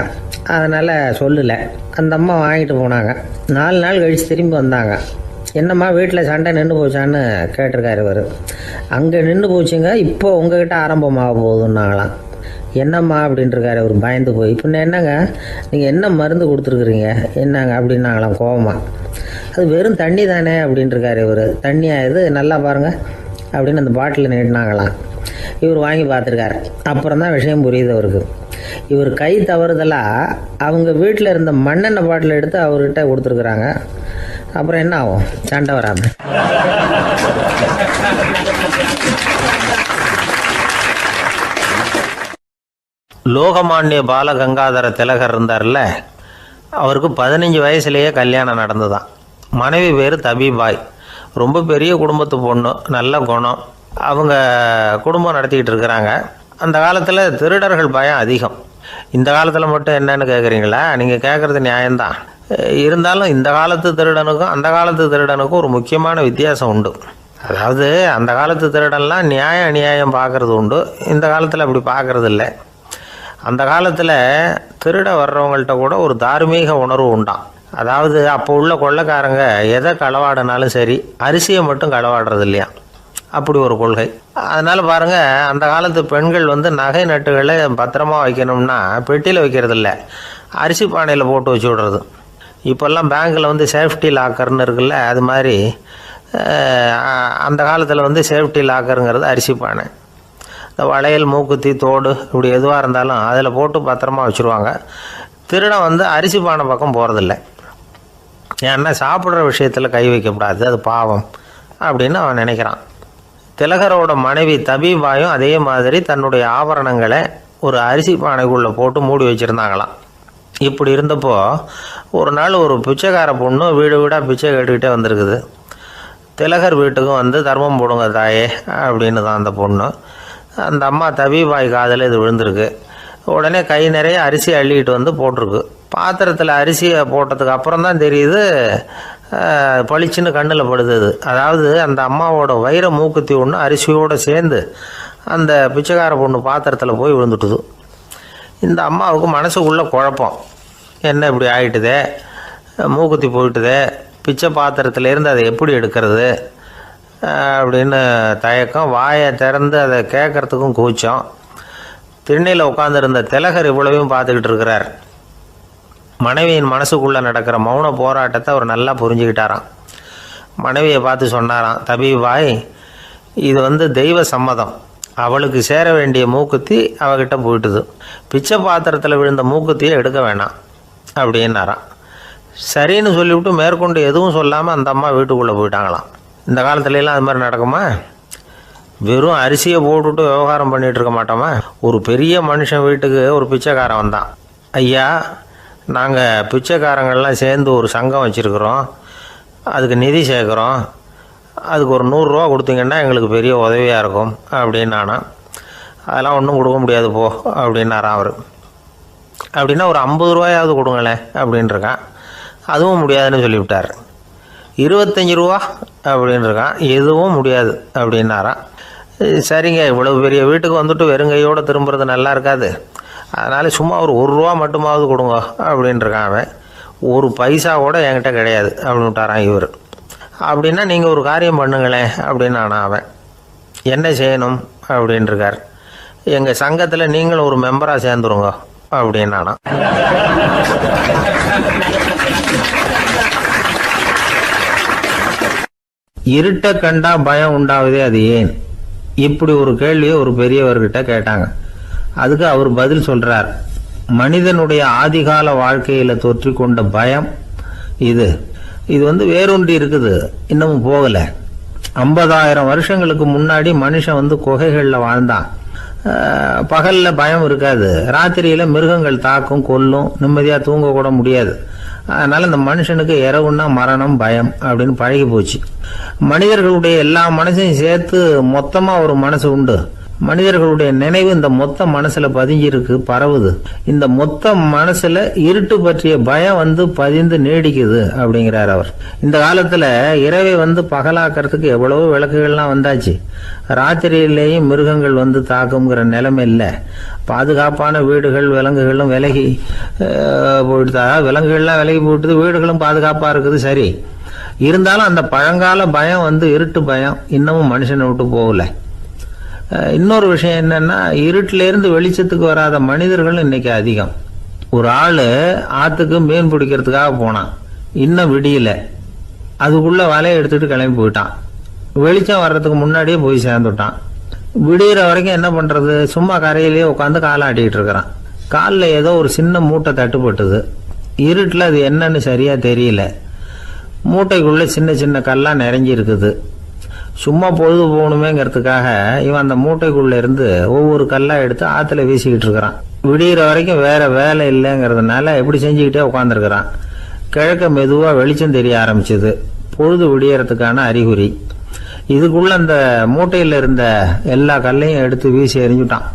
அதனால் சொல்லலை. அந்த அம்மா வாங்கிட்டு போனாங்க. 4 நாள் கழித்து திரும்பி வந்தாங்க. என்னம்மா வீட்டில் சண்டை நின்று போச்சான்னு கேட்டிருக்காரு இவர். அங்கே நின்று போச்சுங்க, இப்போ உங்ககிட்ட ஆரம்பமாக போகுதுன்னாங்களாம். என்னம்மா அப்படின்ட்டுருக்காரு அவர் பயந்து போய். இப்போ என்னங்க நீங்கள் என்ன மருந்து கொடுத்துருக்குறீங்க என்னங்க அப்படின்னாங்களாம் கோபமாக. அது வெறும் தண்ணி தானே அப்படின்ட்டுருக்காரு இவர். தண்ணியாக இது நல்லா பாருங்கள் அப்படின்னு அந்த பாட்டில் நீட்டினாங்களாம். இவர் வாங்கி பார்த்துருக்காரு. அப்புறம் தான் விஷயம் புரியுது அவருக்கு. இவர் கை தவறுதலாக அவங்க வீட்டில் இருந்த மண்ணெண்ணெய் பாட்டில் எடுத்து அவர்கிட்ட கொடுத்துருக்குறாங்க. அப்புறம் என்ன ஆகும், சண்டை வராமல். லோகமானிய பாலகங்காதர திலகர் இருந்தார்ல, அவருக்கு 15 வயசுலேயே கல்யாணம் நடந்துதான். மனைவி பேர் தபிபாய். ரொம்ப பெரிய குடும்பத்து பொண்ணு, நல்ல குணம். அவங்க குடும்பம் நடத்திக்கிட்டு இருக்கிறாங்க. அந்த காலத்தில் திருடர்கள் பயம் அதிகம். இந்த காலத்தில் மட்டும் என்னன்னு கேட்குறீங்களா? நீங்கள் கேட்குறது நியாயம்தான். இருந்தாலும் இந்த காலத்து திருடனுக்கும் அந்த காலத்து திருடனுக்கும் ஒரு முக்கியமான வித்தியாசம் உண்டு. அதாவது அந்த காலத்து திருடன்லாம் நியாயம் அநியாயம் பார்க்குறது உண்டு, இந்த காலத்தில் அப்படி பார்க்குறது இல்லை. அந்த காலத்தில் திருட வர்றவங்கள்ட்ட கூட ஒரு தார்மீக உணர்வு உண்டாம். அதாவது அப்போ உள்ள கொள்ளைக்காரங்க எதை களவாடினாலும் சரி, அரிசியை மட்டும் களவாடுறது இல்லையா, அப்படி ஒரு கொள்கை. அதனால் பாருங்கள், அந்த காலத்து பெண்கள் வந்து நகை நட்டுகளை பத்திரமா வைக்கணும்னா பெட்டியில் வைக்கிறது இல்லை, அரிசி பானையில் போட்டு வச்சு விடுறது. இப்போல்லாம் பேங்க்கில் வந்து சேஃப்டி லாக்கர்னு இருக்குல்ல, அது மாதிரி அந்த காலத்தில் வந்து சேஃப்டி லாக்கருங்கிறது அரிசி பானை. இந்த வளையல், மூக்குத்தி, தோடு இப்படி எதுவாக இருந்தாலும் அதில் போட்டு பத்திரமா வச்சுருவாங்க. திருடன் வந்து அரிசி பானை பக்கம் போகிறதில்ல. ஏன்னா சாப்பிட்ற விஷயத்தில் கை வைக்கக்கூடாது, அது பாவம் அப்படின்னு அவன் நினைக்கிறான். திலகரோட மனைவி தபிபாயும் அதே மாதிரி தன்னுடைய ஆபரணங்களை ஒரு அரிசி பானைக்குள்ளே போட்டு மூடி வச்சுருந்தாங்களாம். இப்படி இருந்தப்போ ஒரு நாள் ஒரு பிச்சைக்கார பொண்ணு வீடு வீடாக பிச்சை கேட்டுக்கிட்டே வந்திருக்குது. திலகர் வீட்டுக்கும் வந்து தர்மம் போடுங்க தாயே அப்படின்னு தான் அந்த பொண்ணு. அந்த அம்மா தபிபாய் காதில் இது விழுந்திருக்கு. உடனே கை நிறைய அரிசி அள்ளிக்கிட்டு வந்து போட்டிருக்கு. பாத்திரத்தில் அரிசியை போட்டதுக்கு அப்புறம் தான் தெரியுது பளிச்சுன்னு கண்ணில் படுது. அதாவது அந்த அம்மாவோட வைர மூக்குத்தி ஒன்று அரிசியோடு சேர்ந்து அந்த பிச்சைக்கார பொண்ணு பாத்திரத்தில் போய் விழுந்துட்டுது. இந்த அம்மாவுக்கு மனசுக்குள்ளே குழப்பம், என்ன இப்படி ஆகிட்டுதே, மூக்குத்தி போயிட்டுதே, பிச்சை பாத்திரத்துலேருந்து அதை எப்படி எடுக்கிறது அப்படின்னு தயக்கம். வாயை திறந்து அதை கேட்குறதுக்கும் கூச்சம். திண்ணையில் உட்காந்துருந்த திலகர் இவ்வளவையும் பார்த்துக்கிட்டு இருக்கிறார். மனைவியின் மனசுக்குள்ளே நடக்கிற மௌன போராட்டத்தை அவர் நல்லா புரிஞ்சுக்கிட்டாராம். மனைவியை பார்த்து சொன்னாராம், தபிபாய், இது வந்து தெய்வ சம்மதம். அவளுக்கு சேர வேண்டிய மூக்குத்தி அவகிட்ட போயிட்டுது. பிச்சை பாத்திரத்தில் விழுந்த மூக்குத்தியை எடுக்க வேணாம் அப்படின்னாராம். சரின்னு சொல்லிவிட்டு மேற்கொண்டு எதுவும் சொல்லாமல் அந்த அம்மா வீட்டுக்குள்ளே போயிட்டாங்களாம். இந்த காலத்துலலாம் அது மாதிரி நடக்குமா? வெறும் அரிசியை போட்டுவிட்டு விவகாரம் பண்ணிகிட்டு இருக்க மாட்டோமா? ஒரு பெரிய மனுஷன் வீட்டுக்கு ஒரு பிச்சைக்காரன் வந்தான். ஐயா, நாங்கள் பிச்சைக்காரங்கள்லாம் சேர்ந்து ஒரு சங்கம் வச்சுருக்குறோம், அதுக்கு நிதி சேர்க்குறோம், அதுக்கு ஒரு 100 ரூபா கொடுத்தீங்கன்னா எங்களுக்கு பெரிய உதவியாக இருக்கும் அப்படின்னானா. அதெல்லாம் ஒன்றும் கொடுக்க முடியாது போ அப்படின்னாரான் அவர். அப்படின்னா ஒரு 50 ரூபாயாவது கொடுங்களேன் அப்படின்ட்டுருக்கான். அதுவும் முடியாதுன்னு சொல்லிவிட்டார். 25 ரூபா அப்படின்ட்டுருக்கான். எதுவும் முடியாது அப்படின்னாரான். சரிங்க, இவ்வளோ பெரிய வீட்டுக்கு வந்துட்டு வெறுங்கையோடு திரும்புறது நல்லா இருக்காது, அதனால் சும்மா ஒரு 1 ரூபா மட்டுமாவது கொடுங்க அப்படின்ட்டுருக்கான் அவன். ஒரு பைசா கூட என்கிட்ட கிடையாது அப்படின்னு விட்டாரான் இவர். அப்படின்னா நீங்கள் ஒரு காரியம் பண்ணுங்களேன் அப்படின்னானா அவன். என்ன செய்யணும் அப்படின்ட்டுருக்கார். எங்கள் சங்கத்தில் நீங்களும் ஒரு மெம்பராக சேர்ந்துருங்க அப்படின்னானா. இருட்ட கண்டா பயம் உண்டாவதே அது ஏன்? இப்படி ஒரு கேள்வியை ஒரு பெரியவர்கிட்ட கேட்டாங்க. அதுக்கு அவர் பதில் சொல்றார், மனிதனுடைய ஆதிகால வாழ்க்கையில தொற்றிக்கொண்ட பயம் இது வந்து வேரூன்றி இருக்குது, இன்னமும் போகல. 50,000 வருஷங்களுக்கு முன்னாடி மனுஷன் வந்து குகைகளில் வாழ்ந்தான். பகல்ல பயம் இருக்காது, ராத்திரியில மிருகங்கள் தாக்கும் கொல்லும், நிம்மதியா தூங்க கூட முடியாது. அதனால இந்த மனுஷனுக்கு இரவுன்னா மரணம் பயம் அப்படின்னு பழகி போச்சு. மனிதர்களுடைய எல்லா மனசையும் சேர்த்து மொத்தமா ஒரு மனசு உண்டு. மனிதர்களுடைய நினைவு இந்த மொத்த மனசுல பதிஞ்சிருக்கு, பரவுது. இந்த மொத்த மனசுல இருட்டு பற்றிய பயம் வந்து பதிந்து நீடிக்குது அப்படிங்கிறார் அவர். இந்த காலத்துல இரவை வந்து பகலாக்கிறதுக்கு எவ்வளவோ விளக்குகள்லாம் வந்தாச்சு. ராத்திரியிலேயும் மிருகங்கள் வந்து தாக்குங்கிற நிலைமை இல்லை. பாதுகாப்பான வீடுகள் விலங்குகளும் விலகி போயிட்டு, விலங்குகள்லாம் விலகி போயிட்டு, வீடுகளும் பாதுகாப்பா இருக்குது. சரி, இருந்தாலும் அந்த பழங்கால பயம் வந்து இருட்டு பயம் இன்னமும் மனுஷனை விட்டு போகல. இன்னொரு விஷயம் என்னன்னா, இருட்டிலேருந்து வெளிச்சத்துக்கு வராத மனிதர்கள் இன்னைக்கு அதிகம். ஒரு ஆளு ஆத்துக்கு மீன் பிடிக்கிறதுக்காக போனான், இன்னும் விடியல, அதுக்குள்ள வலையை எடுத்துட்டு கிளம்பி போயிட்டான். வெளிச்சம் வர்றதுக்கு முன்னாடியே போய் சேர்ந்துட்டான். விடிகிற வரைக்கும் என்ன பண்றது, சும்மா கரையிலேயே உட்காந்து காலாட்டிக்கிட்டு இருக்கிறான். காலில் ஏதோ ஒரு சின்ன மூட்டை தட்டுப்பட்டுது. இருட்டில் அது என்னன்னு சரியா தெரியல. மூட்டைக்குள்ள சின்ன சின்ன கல்லாம் நிறைஞ்சி இருக்குது. சும்மா பொழுது போகணுமேங்கிறதுக்காக இவன் அந்த மூட்டைக்குள்ள இருந்து ஒவ்வொரு கல்லா எடுத்து ஆத்துல வீசிக்கிட்டு இருக்கிறான். விடிகிற வரைக்கும் வேற வேலை இல்லைங்கிறதுனால எப்படி செஞ்சுக்கிட்டே உட்காந்துருக்கிறான். கிழக்க மெதுவா வெளிச்சம் தெரிய ஆரம்பிச்சது. பொழுது விடியறதுக்கான அறிகுறி. இதுக்குள்ள அந்த மூட்டையில இருந்த எல்லா கல்லையும் எடுத்து வீசி எறிஞ்சுட்டான்.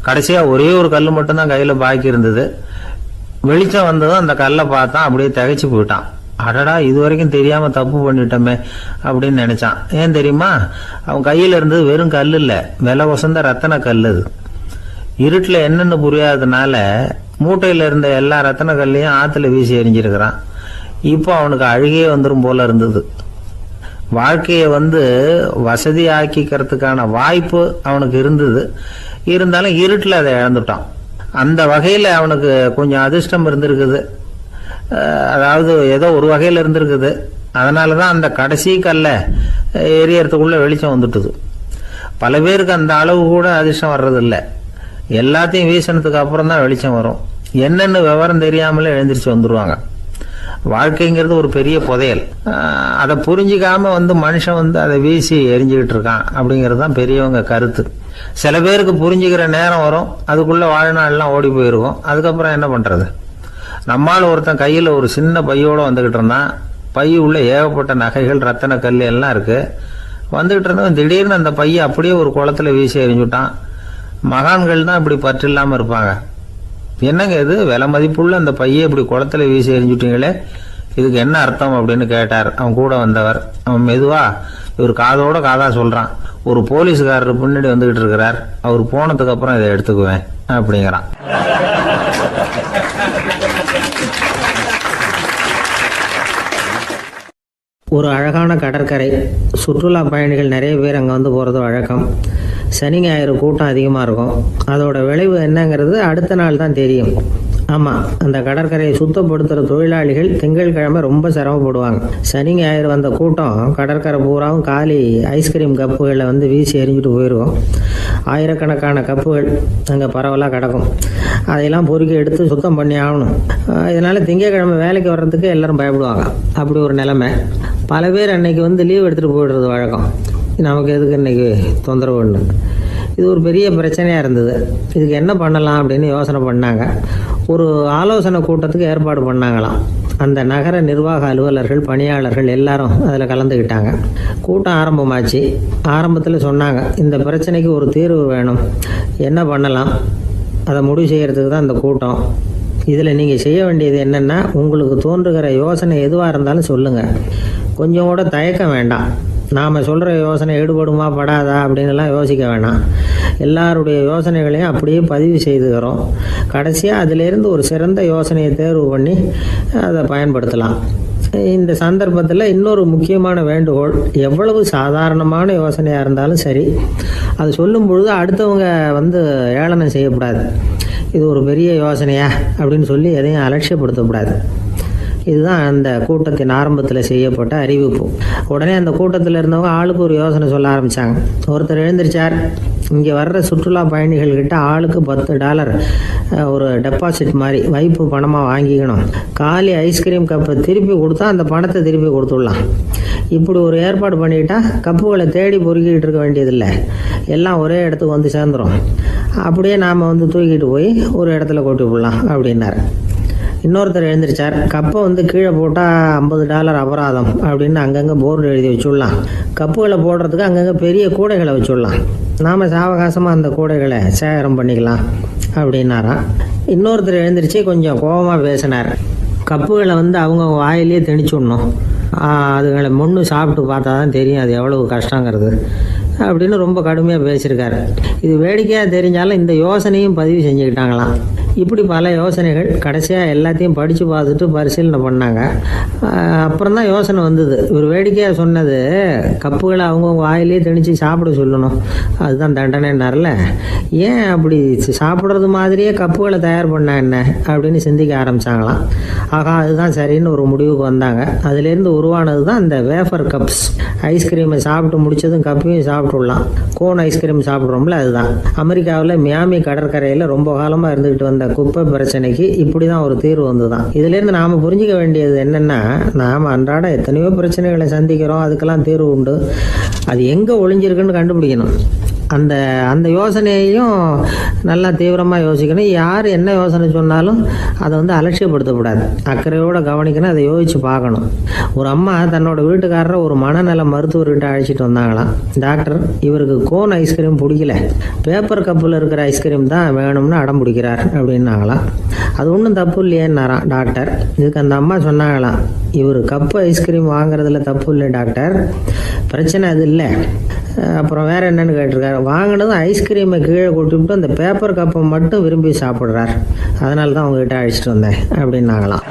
கடைசியா ஒரே ஒரு கல் மட்டும்தான் கையில பாக்கி இருந்தது. வெளிச்சம் வந்ததும் அந்த கல்லை பார்த்தான், அப்படியே திகைச்சு போயிட்டான். அடடா, இது வரைக்கும் தெரியாம தப்பு பண்ணிட்டோமே அப்படின்னு நினைச்சான். ஏன் தெரியுமா, அவன் கையில இருந்தது வெறும் கல் இல்ல, விலை வசந்த ரத்தன கல். அது இருட்டுல என்னன்னு புரியாததுனால மூட்டையில இருந்த எல்லா ரத்தன கல்லையும் ஆத்துல வீசி எறிஞ்சிருக்கிறான். இப்போ அவனுக்கு அழுகையே வந்துடும் போல இருந்தது. வாழ்க்கையை வந்து வசதி ஆக்கிக்கிறதுக்கான வாய்ப்பு அவனுக்கு இருந்தது, இருந்தாலும் இருட்டுல அதை இழந்துட்டான். அந்த வகையில அவனுக்கு கொஞ்சம் அதிர்ஷ்டம் இருந்திருக்குது. அதாவது ஏதோ ஒரு வகையில் இருந்திருக்குது. அதனாலதான் அந்த கடைசி கல்லை எரியறதுக்குள்ள வெளிச்சம் வந்துட்டுது. பல பேருக்கு அந்த அளவு கூட அதிர்ஷ்டம் வர்றதில்லை. எல்லாத்தையும் வீசினதுக்கு அப்புறம் தான் வெளிச்சம் வரும். என்னன்னு விவரம் தெரியாமலே எழுந்திரிச்சு வந்துடுவாங்க. வாழ்க்கைங்கிறது ஒரு பெரிய புதையல். அதை புரிஞ்சிக்காம வந்து மனுஷன் வந்து அதை வீசி எரிஞ்சுக்கிட்டு இருக்கான் அப்படிங்கிறது தான் பெரியவங்க கருத்து. சில பேருக்கு புரிஞ்சுக்கிற நேரம் வரும், அதுக்குள்ளே வாழ்நாள்லாம் ஓடி போயிருக்கும். அதுக்கப்புறம் என்ன பண்ணுறது? நம்மால் ஒருத்தன் கையில் ஒரு சின்ன பையோடு வந்துக்கிட்டு இருந்தான். பை உள்ள ஏகப்பட்ட நகைகள், ரத்தன கல் எல்லாம் இருக்குது. வந்துக்கிட்டு இருந்தவன் திடீர்னு அந்த பையை அப்படியே ஒரு குளத்துல வீசி எறிஞ்சுட்டான். மகான்கள் தான் இப்படி பற்று இல்லாமல் இருப்பாங்க. என்னங்க இது, விலை மதிப்புள்ள அந்த பையை இப்படி குளத்துல வீசி எறிஞ்சுட்டீங்களே, இதுக்கு என்ன அர்த்தம் அப்படின்னு கேட்டார் அவன் கூட வந்தவர். அவன் மெதுவா இவர் காதோட காதா சொல்றான், ஒரு போலீஸ்காரர் பின்னாடி வந்துகிட்டு இருக்கிறார், அவர் போனதுக்கு அப்புறம் இதை எடுத்துக்குவேன் அப்படிங்கிறான். ஒரு அழகான கடற்கரை, சுற்றுலா பயணிகள் நிறைய பேர் அங்கே வந்து போகிறது வழக்கம். சனி ஞாயிறு கூட்டம் அதிகமாக இருக்கும். அதோட விளைவு என்னங்கிறது அடுத்த நாள் தான் தெரியும். ஆமாம், அந்த கடற்கரையை சுத்தப்படுத்துகிற தொழிலாளிகள் திங்கட்கிழமை ரொம்ப சிரமப்படுவாங்க. சனி ஞாயிறு வந்த கூட்டம் கடற்கரை பூராவும் காலி ஐஸ்கிரீம் கப்புகளை வந்து வீசி எறிஞ்சிட்டு போயிடுவோம். ஆயிரக்கணக்கான கப்புகள் அங்கே பரவலாக கிடக்கும். அதையெல்லாம் பொறுக்கி எடுத்து சுத்தம் பண்ணி ஆகணும். இதனால் திங்கட்கிழமை வேலைக்கு வர்றதுக்கு எல்லோரும் பயப்படுவாங்க. அப்படி ஒரு நிலைமை. பல பேர் அன்னைக்கு வந்து லீவ் எடுத்துகிட்டு போயிடுறது வழக்கம். நமக்கு எதுக்கு இன்றைக்கி தொந்தரவுன்னு. இது ஒரு பெரிய பிரச்சனையாக இருந்தது. இதுக்கு என்ன பண்ணலாம் அப்படின்னு யோசனை பண்ணாங்க. ஒரு ஆலோசனை கூட்டத்துக்கு ஏற்பாடு பண்ணாங்களாம். அந்த நகர நிர்வாக அலுவலர்கள், பணியாளர்கள் எல்லாரும் அதில் கலந்துக்கிட்டாங்க. கூட்டம் ஆரம்பமாச்சு. ஆரம்பத்தில் சொன்னாங்க, இந்த பிரச்சனைக்கு ஒரு தீர்வு வேணும், என்ன பண்ணலாம், அதை முடிவு செய்கிறதுக்கு தான் இந்த கூட்டம். இதில் நீங்கள் செய்ய வேண்டியது என்னென்னா, உங்களுக்கு தோன்றுகிற யோசனை எதுவாக இருந்தாலும் சொல்லுங்கள். கொஞ்சம் கூட தயக்கம் வேண்டாம். நாம் சொல்கிற யோசனை ஈடுபடுமா படாதா அப்படின்லாம் யோசிக்க வேணாம். எல்லாருடைய யோசனைகளையும் அப்படியே பதிவு செய்துக்கிறோம். கடைசியாக அதிலேருந்து ஒரு சிறந்த யோசனையை தேர்வு பண்ணி அதை பயன்படுத்தலாம். இந்த சந்தர்ப்பத்தில் இன்னொரு முக்கியமான வேண்டுகோள், எவ்வளவு சாதாரணமான யோசனையாக இருந்தாலும் சரி, அது சொல்லும் பொழுது அடுத்தவங்க வந்து ஏளனம் செய்யக்கூடாது. இது ஒரு பெரிய யோசனையா அப்படின்னு சொல்லி எதையும் அலட்சியப்படுத்தக்கூடாது. இதுதான் அந்த கூட்டத்தின் ஆரம்பத்தில் செய்யப்பட்ட அறிவிப்பு. உடனே அந்த கூட்டத்தில் இருந்தவங்க ஆளுக்கு ஒரு யோசனை சொல்ல ஆரம்பித்தாங்க. ஒருத்தர் எழுந்திருச்சார், இங்கே வர்ற சுற்றுலா பயணிகள்கிட்ட ஆளுக்கு $10 ஒரு டெபாசிட் மாதிரி வைப்பு பணமாக வாங்கிக்கணும். காலி ஐஸ்கிரீம் கப்பை திருப்பி கொடுத்தா அந்த பணத்தை திருப்பி கொடுத்துடலாம். இப்படி ஒரு ஏற்பாடு பண்ணிக்கிட்டா கப்புகளை தேடி பொறுக்கிட்டு இருக்க வேண்டியதில்லை, எல்லாம் ஒரே இடத்துக்கு வந்து சேர்ந்துடும். அப்படியே நாம் வந்து தூக்கிட்டு போய் ஒரு இடத்துல கொட்டி விடலாம் அப்படின்னார். இன்னொருத்தர் எழுந்திருச்சார், கப்பை வந்து கீழே போட்டால் $50 அபராதம் அப்படின்னு அங்கங்கே போர்டு எழுதி வச்சுடலாம். கப்புகளை போடுறதுக்கு அங்கங்கே பெரிய கூடைகளை வச்சுடலாம். நாம் சாவகாசமாக அந்த கூடைகளை சேகரம் பண்ணிக்கலாம் அப்படின்னாராம். இன்னொருத்தர் எழுந்திரிச்சு கொஞ்சம் கோபமாக பேசினார், கப்புகளை வந்து அவங்க வாயிலே திணிச்சு விடணும், அதுகளை முன்னு சாப்பிட்டு பார்த்தா தான் தெரியும் அது எவ்வளவு கஷ்டங்கிறது அப்படின்னு ரொம்ப கடுமையாக பேசியிருக்காரு. இது வேடிக்கையாக தெரிஞ்சாலும் இந்த யோசனையும் பதிவு செஞ்சுக்கிட்டாங்களாம். இப்படி பல யோசனைகள். கடைசியாக எல்லாத்தையும் படித்து பார்த்துட்டு பரிசீலனை பண்ணாங்க. அப்புறம் தான் யோசனை வந்தது. இவர் வேடிக்கையாக சொன்னது, கப்புகளை அவங்கவுங்க வாயிலே திணிச்சு சாப்பிட சொல்லணும், அதுதான் தண்டனைன்னார்ல. ஏன் அப்படி சாப்பிட்றது மாதிரியே கப்புகளை தயார் பண்ண என்ன அப்படின்னு சிந்திக்க ஆரம்பித்தாங்களாம். ஆகா, அதுதான் சரின்னு ஒரு முடிவுக்கு வந்தாங்க. அதுலேருந்து உருவானது தான் இந்த வேஃபர் கப்ஸ். ஐஸ்கிரீமை சாப்பிட்டு முடிச்சதும் கப்பையும் சாப்பிட்டுடலாம். கோன் ஐஸ்கிரீம் சாப்பிட்றோம்ல, அதுதான். அமெரிக்காவில் மியாமி கடற்கரையில் ரொம்ப காலமாக இருந்துக்கிட்டு வந்த குப்பை பிரச்சனைக்கு இப்படி தான் ஒரு தீர்வு வந்து தான். இதுலேருந்து நாம் புரிஞ்சிக்க வேண்டியது என்னென்னா, நாம் அன்றாட எத்தனையோ பிரச்சனைகளை சந்திக்கிறோம், அதுக்கெல்லாம் தீர்வு உண்டு. அது எங்கே ஒளிஞ்சிருக்குன்னு கண்டுபிடிக்கணும். அந்த யோசனையையும் நல்லா தீவிரமாக யோசிக்கணும். யார் என்ன யோசனை சொன்னாலும் அதை வந்து அலட்சியப்படுத்தக்கூடாது. அக்கறையோடு கவனிக்கணும், அதை யோசித்து பார்க்கணும். ஒரு அம்மா தன்னோட வீட்டுக்காரரை ஒரு மனநல மருத்துவர்கிட்ட அழைச்சிட்டு வந்தாங்களாம். டாக்டர், இவருக்கு கோன் ஐஸ்கிரீம் பிடிக்கல, பேப்பர் கப்பில் இருக்கிற ஐஸ்கிரீம் தான் வேணும்னு அடம் பிடிக்கிறார் அப்படின்னாங்களாம். அது ஒன்றும் தப்பு இல்லையேன்னாராம் டாக்டர். இதுக்கு அந்த அம்மா சொன்னாங்களாம், இவர் கப்பு ஐஸ்கிரீம் வாங்குறதுல தப்பு இல்லை டாக்டர், பிரச்சனை அது இல்லை. அப்புறம் வேறு என்னன்னு கேட்டிருக்காரு. வாங்கினதும் ஐஸ்கிரீமை கீழே கொட்டிவிட்டு அந்த பேப்பர் கப்பை மட்டும் விரும்பி சாப்பிட்றார், அதனால தான் உங்ககிட்ட அழைச்சிட்டு வந்தேன் அப்படின்னாங்களாம்.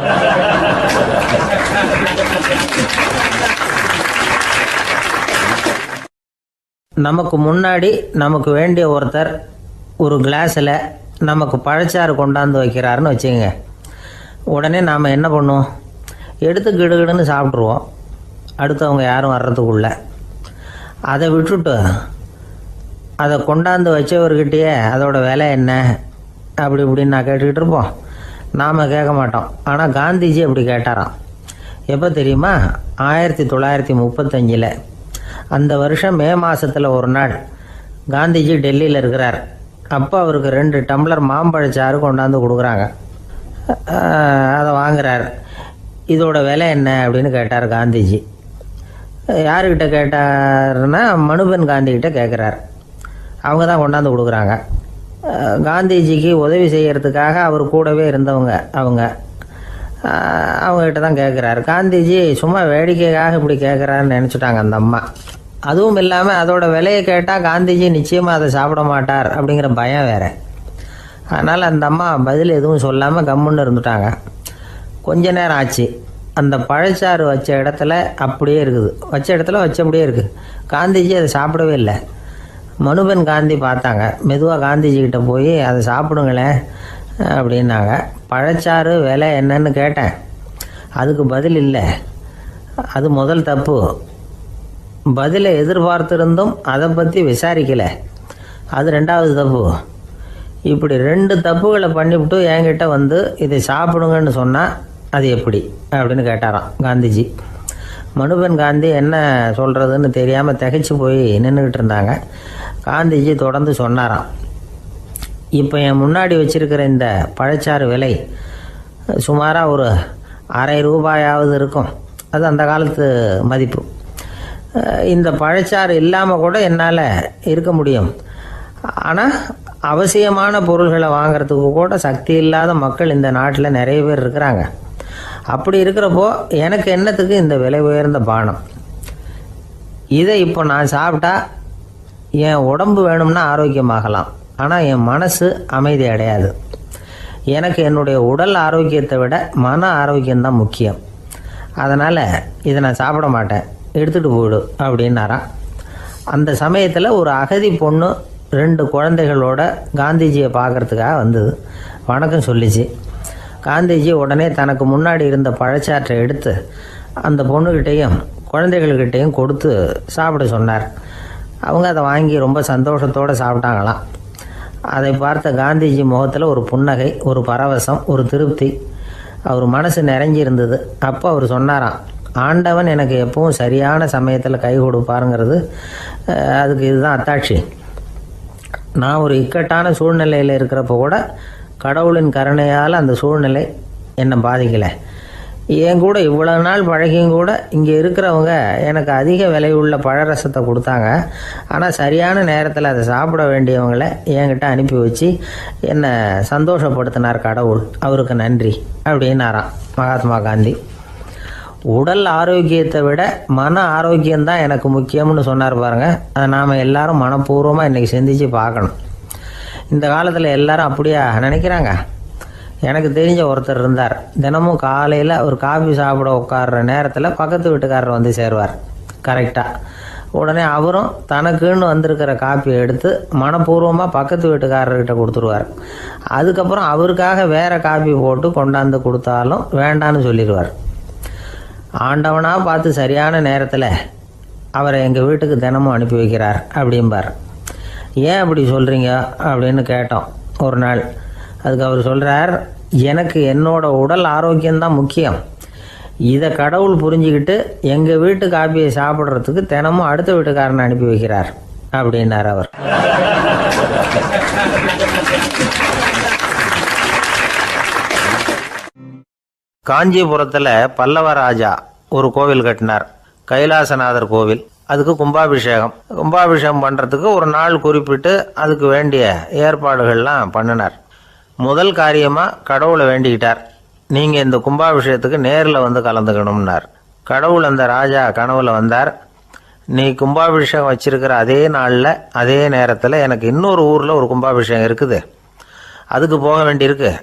நமக்கு முன்னாடி நமக்கு வேண்டிய ஒருத்தர் ஒரு கிளாஸில் நமக்கு பழச்சாறு கொண்டாந்து வைக்கிறாருன்னு வச்சுங்க. உடனே நாம் என்ன பண்ணுவோம், எடுத்து கிடுகிடுன்னு சாப்பிட்ருவோம், அடுத்தவங்க யாரும் வர்றதுக்குள்ள. அதை விட்டுட்டு அதை கொண்டாந்து வச்சவர்கிட்டயே அதோட விலை என்ன அப்படி இப்படின்னு நான் கேட்டுக்கிட்டு இருப்போம். நாம் கேட்க மாட்டோம். ஆனால் காந்திஜி அப்படி கேட்டாராம். எப்போ தெரியுமா? 1935. அந்த வருஷம் மே மாதத்தில் ஒரு நாள் காந்திஜி டெல்லியில் இருக்கிறார். அப்போ அவருக்கு 2 டம்ளர் மாம்பழச்சாறு கொண்டாந்து கொடுக்குறாங்க. அதை வாங்குறார். இதோட விலை என்ன அப்படின்னு கேட்டார் காந்திஜி. யாருக்கிட்ட கேட்டாருன்னா மனுபென் காந்திகிட்ட கேட்குறார். அவங்க தான் கொண்டாந்து கொடுக்குறாங்க. காந்திஜிக்கு உதவி செய்கிறதுக்காக அவர் கூடவே இருந்தவங்க அவங்ககிட்ட தான் கேட்குறாரு. காந்திஜி சும்மா வேடிக்கைக்காக இப்படி கேட்குறாருன்னு நினச்சிட்டாங்க அந்த அம்மா. அதுவும் இல்லாமல் அதோட விலையை கேட்டால் காந்திஜி நிச்சயமாக அதை சாப்பிட மாட்டார் அப்படிங்கிற பயம் வேறு. அதனால் அந்த அம்மா பதில் எதுவும் சொல்லாமல் கம்முன்னு இருந்துட்டாங்க. கொஞ்ச நேரம் ஆச்சு. அந்த பழச்சாறு வச்ச இடத்துல அப்படியே இருக்குது. வச்ச இடத்துல வச்சபடியே இருக்குது. காந்திஜி அதை சாப்பிடவே இல்லை. மனுபென் காந்தி பார்த்தாங்க. மெதுவாக காந்திஜிக்கிட்ட போய் அதை சாப்பிடுங்களேன் அப்படின்னாங்க. பழச்சாறு விலை என்னன்னு கேட்டேன். அதுக்கு பதில் இல்லை. அது முதல் தப்பு. பதிலை எதிர்பார்த்திருந்தும் அதை பற்றி விசாரிக்கலை. அது 2வது தப்பு. இப்படி 2 தப்புகளை பண்ணிவிட்டு என்கிட்ட வந்து இதை சாப்பிடுங்கன்னு சொன்னால் அது எப்படி அப்படின்னு கேட்டாராம் காந்திஜி. மனுபென் காந்தி என்ன சொல்கிறதுன்னு தெரியாமல் திகைச்சு போய் நின்றுக்கிட்டு இருந்தாங்க. காந்திஜி தொடர்ந்து சொன்னாராம், இப்போ என் முன்னாடி வச்சிருக்கிற இந்த பழச்சாறு விலை சுமாராக ஒரு ₹1/2 இருக்கும். அது அந்த காலத்து மதிப்பு. இந்த பழச்சாறு இல்லாமல் கூட என்னால் இருக்க முடியும். ஆனால் அவசியமான பொருள்களை வாங்கிறதுக்கு கூட சக்தி இல்லாத மக்கள் இந்த நாட்டில் நிறைய பேர் இருக்கிறாங்க. அப்படி இருக்கிறப்போ எனக்கு என்னத்துக்கு இந்த விலை உயர்ந்த பானம்? இதை இப்போ நான் சாப்பிட்டா என் உடம்பு வேணும்னா ஆரோக்கியமாகலாம், ஆனால் என் மனசு அமைதி அடையாது. எனக்கு என்னுடைய உடல் ஆரோக்கியத்தை விட மன ஆரோக்கியம்தான் முக்கியம். அதனால் இதை நான் சாப்பிட மாட்டேன், எடுத்துகிட்டு போயிடு அப்படின்னாராம். அந்த சமயத்தில் ஒரு அகதி பொண்ணு 2 குழந்தைகளோட காந்திஜியை பார்க்குறதுக்காக வந்தது. வணக்கம் சொல்லிச்சு. காந்திஜி உடனே தனக்கு முன்னாடி இருந்த பழச்சாற்றை எடுத்து அந்த பொண்ணுக்கிட்டேயும் குழந்தைகள்கிட்டையும் கொடுத்து சாப்பிட சொன்னார். அவங்க அதை வாங்கி ரொம்ப சந்தோஷத்தோடு சாப்பிட்டாங்களாம். அதை பார்த்த காந்திஜி முகத்தில் ஒரு புன்னகை, ஒரு பரவசம், ஒரு திருப்தி. அவர் மனசு நிறைஞ்சி இருந்தது. அப்போ அவர் சொன்னாராம், ஆண்டவன் எனக்கு எப்பவும் சரியான சமயத்தில் கை கொடுப்பாருங்கிறது அதுக்கு இதுதான் அத்தாட்சி. நான் ஒரு இக்கட்டான சூழ்நிலையில் இருக்கிறப்ப கூட கடவுளின் கருணையால் அந்த சூழ்நிலை என்னை பாதிக்கலை. என் கூட இவ்வளவு நாள் பழகியும் கூட இங்கே இருக்கிறவங்க எனக்கு அதிக விலையுள்ள பழரசத்தை கொடுத்தாங்க. ஆனால் சரியான நேரத்தில் அதை சாப்பிட வேண்டியவங்களை என்கிட்ட அனுப்பி வச்சு என்னை சந்தோஷப்படுத்தினார் கடவுள். அவருக்கு நன்றி அப்படின்னாராம் மகாத்மா காந்தி. உடல் ஆரோக்கியத்தை விட மன ஆரோக்கியம்தான் எனக்கு முக்கியம்னு சொன்னார் பாருங்கள். அதை நாம் எல்லாரும் மனப்பூர்வமாக இன்றைக்கி சிந்திச்சு பார்க்கணும். இந்த காலத்தில் எல்லாரும் அப்படியா நினைக்கிறாங்க? எனக்கு தெரிஞ்ச ஒருத்தர் இருந்தார். தினமும் காலையில் ஒரு காஃபி சாப்பிட உட்கார்ற நேரத்தில் பக்கத்து வீட்டுக்காரர் வந்து சேருவார் கரெக்டாக. உடனே அவரும் தனக்குன்னு வந்திருக்கிற காப்பியை எடுத்து மனப்பூர்வமாக பக்கத்து வீட்டுக்காரர்கிட்ட கொடுத்துருவார். அதுக்கப்புறம் அவருக்காக வேறு காப்பி போட்டு கொண்டாந்து கொடுத்தாலும் வேண்டான்னு சொல்லிடுவார். ஆண்டவனாக பார்த்து சரியான நேரத்தில் அவரை எங்கள் வீட்டுக்கு தினமும் அனுப்பி வைக்கிறார் அப்படிம்பார். ஏன் அப்படி சொல்கிறீங்க அப்படின்னு கேட்டோம் ஒரு நாள். அதுக்கு அவர் சொல்கிறார், எனக்கு என்னோட உடல் ஆரோக்கியம்தான் முக்கியம். இதை கடவுள் புரிஞ்சுக்கிட்டு எங்கள் வீட்டு காப்பியை சாப்பிட்றதுக்கு தினமும் அடுத்த வீட்டுக்காரனை அனுப்பி வைக்கிறார் அப்படின்னார் அவர். காஞ்சிபுரத்தில் பல்லவ ராஜா ஒரு கோவில் கட்டினார், கைலாசநாதர் கோவில். அதுக்கு கும்பாபிஷேகம் பண்ணுறதுக்கு ஒரு நாள் குறிப்பிட்டு அதுக்கு வேண்டிய ஏற்பாடுகள்லாம் பண்ணினார். முதல் காரியமாக கடவுளை வேண்டிக்கிட்டார், நீங்கள் இந்த கும்பாபிஷேகத்துக்கு நேரில் வந்து கலந்துக்கணும்னார். கடவுள் அந்த ராஜா கனவுல வந்தார். நீ கும்பாபிஷேகம் வச்சிருக்கிற அதே நாளில் அதே நேரத்தில் எனக்கு இன்னொரு ஊரில் ஒரு கும்பாபிஷேகம் இருக்குது, அதுக்கு போக வேண்டியிருக்கு.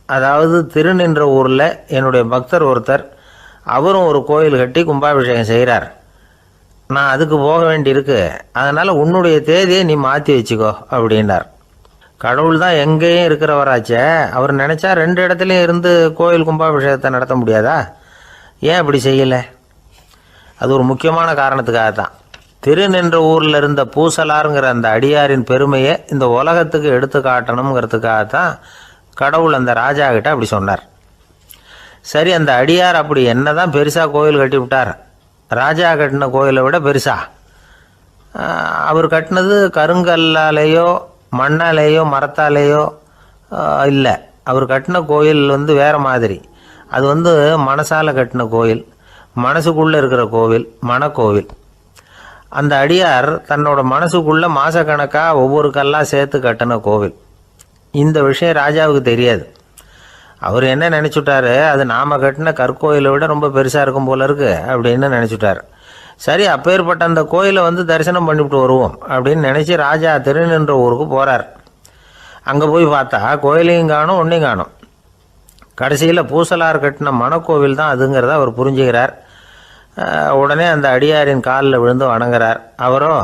அதாவது திருநின்ற ஊரில் என்னுடைய பக்தர் ஒருத்தர், அவரும் ஒரு கோயில் கட்டி கும்பாபிஷேகம் செய்கிறார். நான் அதுக்கு போக வேண்டியிருக்கு, அதனால் உன்னுடைய தேதியை நீ மாற்றி வச்சுக்கோ அப்படின்னார். கடவுள் தான் எங்கேயும் இருக்கிறவராச்சே, அவர் நினச்சா 2 இடத்துலையும் இருந்து கோயில் கும்பாபிஷேகத்தை நடத்த முடியாதா? ஏன் அப்படி செய்யலை? அது ஒரு முக்கியமான காரணத்துக்காக தான். திருநின்ற ஊரில் இருந்த பூசலாருங்கிற அந்த அடியாரின் பெருமையை இந்த உலகத்துக்கு எடுத்து காட்டணுங்கிறதுக்காகத்தான் கடவுள் அந்த ராஜா கிட்ட அப்படி சொன்னார். சரி, அந்த அடியார் அப்படி என்னதான் பெருசாக கோயில் கட்டி விட்டார்? ராஜா கட்டின கோயிலை விட பெருசா? அவர் கட்டினது கருங்கல்லாலேயோ மண்ணாலேயோ மரத்தாலேயோ இல்லை. அவர் கட்டின கோயில் வேறு மாதிரி. அது மனசால் கட்டின கோயில், மனசுக்குள்ளே இருக்கிற கோவில், மனக்கோவில். அந்த அடியார் தன்னோட மனசுக்குள்ளே மாதக்கணக்காக ஒவ்வொரு கல்லாக சேர்த்து கட்டின கோவில். இந்த விஷயம் ராஜாவுக்கு தெரியாது. அவர் என்ன நினச்சிட்டாரு, அது நாம் கட்டின கற்கோயிலை விட ரொம்ப பெருசாக இருக்கும் போல இருக்கு அப்படின்னு நினச்சிட்டார். சரி, அப்பேற்பட்ட அந்த கோயிலை தரிசனம் பண்ணிவிட்டு வருவோம் அப்படின்னு நினச்சி ராஜா திருநின்ற ஊருக்கு போகிறார். அங்கே போய் பார்த்தா கோயிலையும் காணும், ஒன்றையும் காணும். கடைசியில் பூசலார் கட்டின மனக்கோவில் தான் அதுங்கிறத அவர் புரிஞ்சுக்கிறார். உடனே அந்த அடியாரின் காலில் விழுந்து வணங்குறார். அவரோ,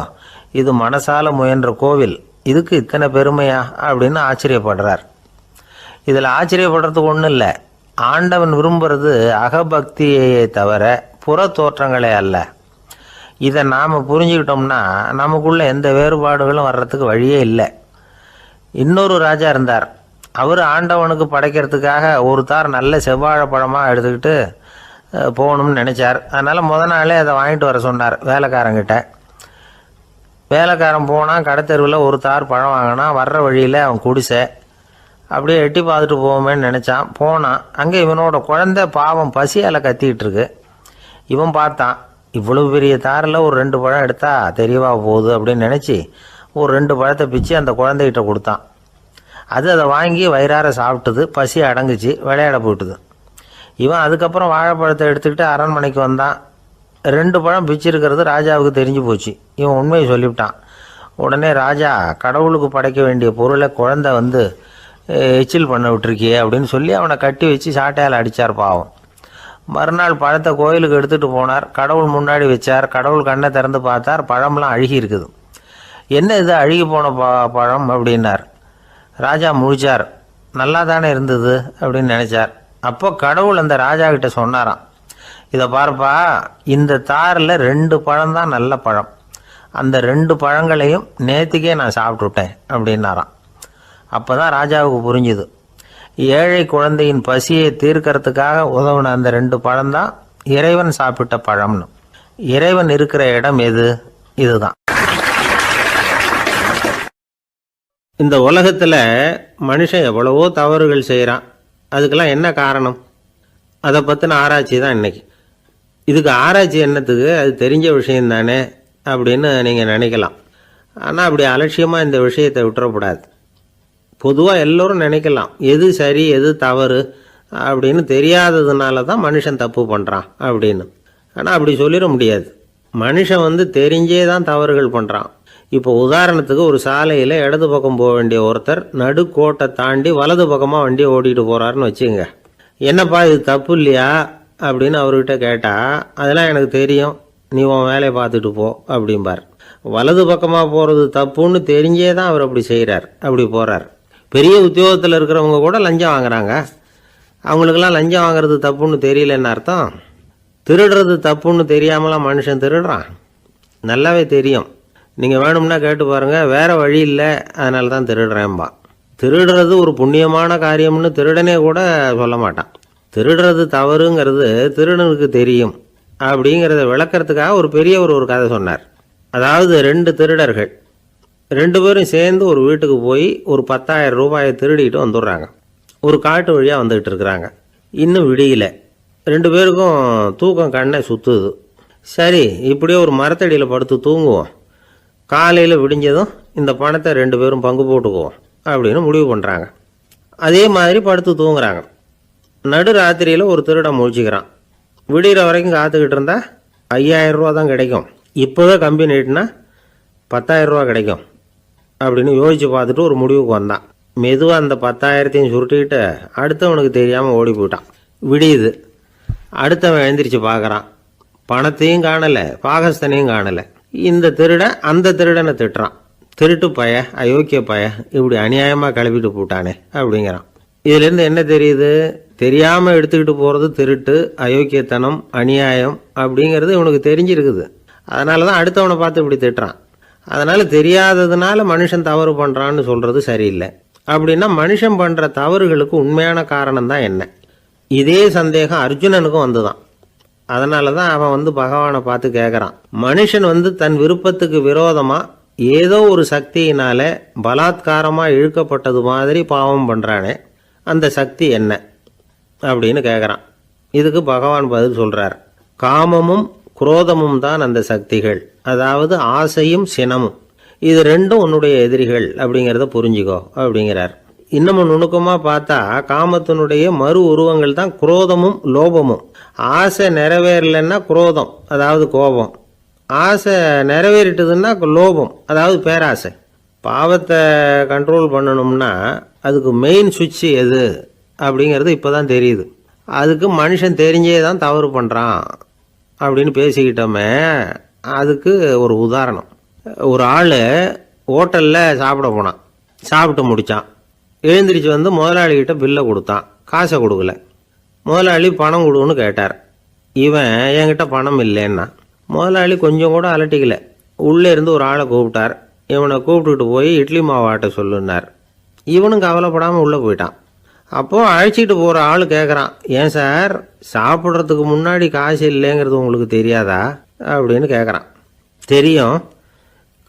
இது மனசால முயன்ற கோவில், இதுக்கு இத்தனை பெருமையா அப்படின்னு ஆச்சரியப்படுறார். இதில் ஆச்சரியப்படுறதுக்கு ஒன்றும் இல்லை. ஆண்டவன் விரும்புறது அகபக்தியையே தவிர புற தோற்றங்களே அல்ல. இதை நாம் புரிஞ்சுக்கிட்டோம்னா நமக்குள்ள எந்த வேறுபாடுகளும் வர்றதுக்கு வழியே இல்லை. இன்னொரு ராஜா இருந்தார். அவர் ஆண்டவனுக்கு படைக்கிறதுக்காக ஒரு தார் நல்ல செவ்வாழைப்பழமாக எடுத்துக்கிட்டு போகணும்னு நினச்சார். அதனால் முத நாளே அதை வாங்கிட்டு வர சொன்னார் வேலைக்காரங்கிட்ட. வேலைக்காரன் போனால் கடைத்தெருவில் ஒரு தார் பழம் வாங்கினான். வர்ற வழியில் அவன் குடிசை. அப்படியே எட்டி பார்த்துட்டு போவோமேன்னு நினச்சான். போனான். அங்கே இவனோட குழந்தை பாவம் பசியால் கத்திக்கிட்டு இருக்கு. இவன் பார்த்தான், இவ்வளவு பெரிய தாரில் ஒரு 2 பழம் எடுத்தா தெரியவா போகுது அப்படின்னு நினச்சி ஒரு 2 பழத்தை பிச்சு அந்த குழந்தைகிட்ட கொடுத்தான். அதை வாங்கி வயிறார சாப்பிட்டுது. பசி அடங்குச்சு, விளையாட போயிட்டுது. இவன் அதுக்கப்புறம் வாழைப்பழத்தை எடுத்துக்கிட்டு அரண்மனைக்கு வந்தான். 2 பழம் பிச்சிருக்கிறது ராஜாவுக்கு தெரிஞ்சு போச்சு. இவன் உண்மையை சொல்லிவிட்டான். உடனே ராஜா, கடவுளுக்கு படைக்க வேண்டிய பொருளை குழந்தை எச்சில் பண்ண விட்டுருக்கியே அப்படின்னு சொல்லி அவனை கட்டி வச்சு சாட்டையால் அடித்தார் பாவம். மறுநாள் பழத்தை கோயிலுக்கு எடுத்துகிட்டு போனார். கடவுள் முன்னாடி வச்சார். கடவுள் கண்ணை திறந்து பார்த்தார், பழம்லாம் அழுகி இருக்குது. என்ன இது அழுகி போன பழம் அப்படின்னார். ராஜா முழிச்சார். நல்லா தானே இருந்தது அப்படின்னு நினச்சார். அப்போ கடவுள் அந்த ராஜா கிட்ட சொன்னாராம், இதை பார்ப்பா, இந்த தாரில் 2 பழம் தான் நல்ல பழம். அந்த 2 பழங்களையும் நேற்றுக்கே நான் சாப்பிட்டுட்டேன் அப்படின்னாராம். அப்போ தான் ராஜாவுக்கு புரிஞ்சுது, ஏழை குழந்தையின் பசியை தீர்க்கறதுக்காக உதவுன அந்த 2 பழம்தான் இறைவன் சாப்பிட்ட பழம்னு. இறைவன் இருக்கிற இடம் எது? இதுதான். இந்த உலகத்தில் மனுஷன் எவ்வளவோ தவறுகள் செய்கிறான். அதுக்கெல்லாம் என்ன காரணம்? அதை பற்றின ஆராய்ச்சி தான் இன்னைக்கு. இதுக்கு ஆராய்ச்சி என்னத்துக்கு? அது தெரிஞ்ச விஷயம் தானே அப்படின்னு நீங்கள் நினைக்கலாம். ஆனால் அப்படி அலட்சியமாக இந்த விஷயத்தை விட்டுறக்கூடாது. பொதுவாக எல்லோரும் நினைக்கலாம், எது சரி எது தவறு அப்படின்னு தெரியாததுனால தான் மனுஷன் தப்பு பண்ணுறான் அப்படின்னு. ஆனால் அப்படி சொல்லிட முடியாது. மனுஷன் தெரிஞ்சே தான் தவறுகள் பண்ணுறான். இப்போ உதாரணத்துக்கு ஒரு சாலையில் இடது பக்கம் போக வேண்டிய ஒருத்தர் நடுக்கோட்டை தாண்டி வலது பக்கமாக வண்டியை ஓட்டிகிட்டு போகிறாருன்னு வச்சுங்க. என்னப்பா இது தப்பு இல்லையா அப்படின்னு அவர்கிட்ட கேட்டால், அதெல்லாம் எனக்கு தெரியும், நீ உன் வேலையை பார்த்துட்டு போ அப்படிம்பார். வலது பக்கமாக போகிறது தப்புன்னு தெரிஞ்சே தான் அவர் அப்படி செய்கிறார், அப்படி போகிறார். பெரிய உத்தியோகத்தில் இருக்கிறவங்க கூட லஞ்சம் வாங்குறாங்க. அவங்களுக்கெல்லாம் லஞ்சம் வாங்குறது தப்புன்னு தெரியலன்னு அர்த்தம். திருடுறது தப்புன்னு தெரியாமலாம் மனுஷன் திருடுறான். நல்லாவே தெரியும். நீங்கள் வேணும்னா கேட்டு பாருங்கள், வேறு வழி இல்லை அதனால தான் திருடுறேன்பா. திருடுறது ஒரு புண்ணியமான காரியம்னு திருடனே கூட சொல்ல மாட்டான். திருடுறது தவறுங்கிறது திருடனுக்கு தெரியும் அப்படிங்கிறத விளக்கிறதுக்காக ஒரு பெரியவர் ஒரு கதை சொன்னார். அதாவது 2 திருடர்கள் 2 பேரும் சேர்ந்து ஒரு வீட்டுக்கு போய் ஒரு 10,000 ரூபாயை திருடிட்டு வந்துடுறாங்க. ஒரு காட்டு வழியாக வந்துக்கிட்டு இருக்கிறாங்க. இன்னும் விடியல. 2 பேருக்கும் தூக்கம் கண்ணை சுற்றுது. சரி, இப்படியே ஒரு மரத்தடியில் படுத்து தூங்குவோம், காலையில் விடிஞ்சதும் இந்த பணத்தை 2 பேரும் பங்கு போட்டுக்குவோம் அப்படின்னு முடிவு பண்ணுறாங்க. அதே மாதிரி படுத்து தூங்குறாங்க. நடு ராத்திரியில் ஒரு திருடன் முழிச்சிக்கிறான். விடிகிற வரைக்கும் காத்துக்கிட்டு இருந்தால் 5,000 ரூபா தான் கிடைக்கும், இப்போவே கம்பி நீட்டினா 10,000 ரூபா கிடைக்கும் அப்படின்னு யோசித்து பார்த்துட்டு ஒரு முடிவுக்கு வந்தான். மெதுவாக அந்த 10,000த்தையும் சுருட்டிக்கிட்டு அடுத்தவனுக்கு தெரியாமல் ஓடி போயிட்டான். விடியுது. அடுத்தவன் எழுந்திரிச்சு பார்க்குறான். பணத்தையும் காணலை, பாகஸ்தனையும் காணலை. இந்த திருடன் அந்த திருடனை திட்டுறான், திருட்டு பய, அயோக்கிய பய, இப்படி அநியாயமாக கிளப்பிட்டு போட்டானே அப்படிங்கிறான். இதுலேருந்து என்ன தெரியுது? தெரியாமல் எடுத்துக்கிட்டு போகிறது திருட்டு, அயோக்கியத்தனம், அநியாயம் அப்படிங்கிறது இவனுக்கு தெரிஞ்சிருக்குது. அதனால தான் அடுத்தவனை பார்த்து இப்படி திட்டுறான். அதனால் தெரியாததுனால மனுஷன் தவறு பண்ணுறான்னு சொல்கிறது சரியில்லை. அப்படின்னா மனுஷன் பண்ணுற தவறுகளுக்கு உண்மையான காரணம் தான் என்ன? இதே சந்தேகம் அர்ஜுனனுக்கும் வந்துதான். அதனால தான் அவன் வந்து பகவானை பார்த்து கேட்குறான், மனுஷன் வந்து தன் விருப்பத்துக்கு விரோதமாக ஏதோ ஒரு சக்தியினால பலாத்காரமாக இழுக்கப்பட்டது மாதிரி பாவம் பண்ணுறானே, அந்த சக்தி என்ன அப்படின்னு கேட்குறான். இதுக்கு பகவான் பதில் சொல்கிறார், காமமும் குரோதமும் தான் அந்த சக்திகள், அதாவது ஆசையும் சினமும், இது ரெண்டும் உன்னுடைய எதிரிகள் அப்படிங்கிறத புரிஞ்சுக்கோ அப்படிங்கிறார். இன்னமும் நுணுக்கமாக பார்த்தா காமத்தினுடைய மறு உருவங்கள் தான் குரோதமும் லோபமும். ஆசை நிறைவேறலைன்னா குரோதம், அதாவது கோபம். ஆசை நிறைவேறிட்டதுன்னா லோபம், அதாவது பேராசை. பாவத்தை கண்ட்ரோல் பண்ணணும்னா அதுக்கு மெயின் சுவிட்சு எது அப்படிங்கிறது இப்போ தான் தெரியுது. அதுக்கு மனுஷன் தெரிஞ்சே தான் தவறு பண்ணுறான் அப்படின்னு பேசிக்கிட்டோமே. அதுக்கு ஒரு உதாரணம், ஒரு ஆள் ஹோட்டலில் சாப்பிட போனான், சாப்பிட்டு முடித்தான், எழுந்திரிச்சு வந்து முதலாளிகிட்ட பில்லை கொடுத்தான், காசை கொடுக்கல. முதலாளி பணம் கொடுன்னு கேட்டார். இவன் என்கிட்ட பணம் இல்லைன்னா. முதலாளி கொஞ்சம் கூட அலட்டிக்கல, உள்ளே இருந்து ஒரு ஆளை கூப்பிட்டார். இவனை கூப்பிட்டுட்டு போய் இட்லி மாவு ஆட்ட சொல்லுன்னார். இவனும் கவலைப்படாமல் உள்ளே போயிட்டான். அப்போது அழைச்சிட்டு போகிற ஆள் கேட்குறான், ஏன் சார் சாப்பிட்றதுக்கு முன்னாடி காசு இல்லைங்கிறது உங்களுக்கு தெரியாதா அப்படின்னு கேட்குறான். தெரியும்,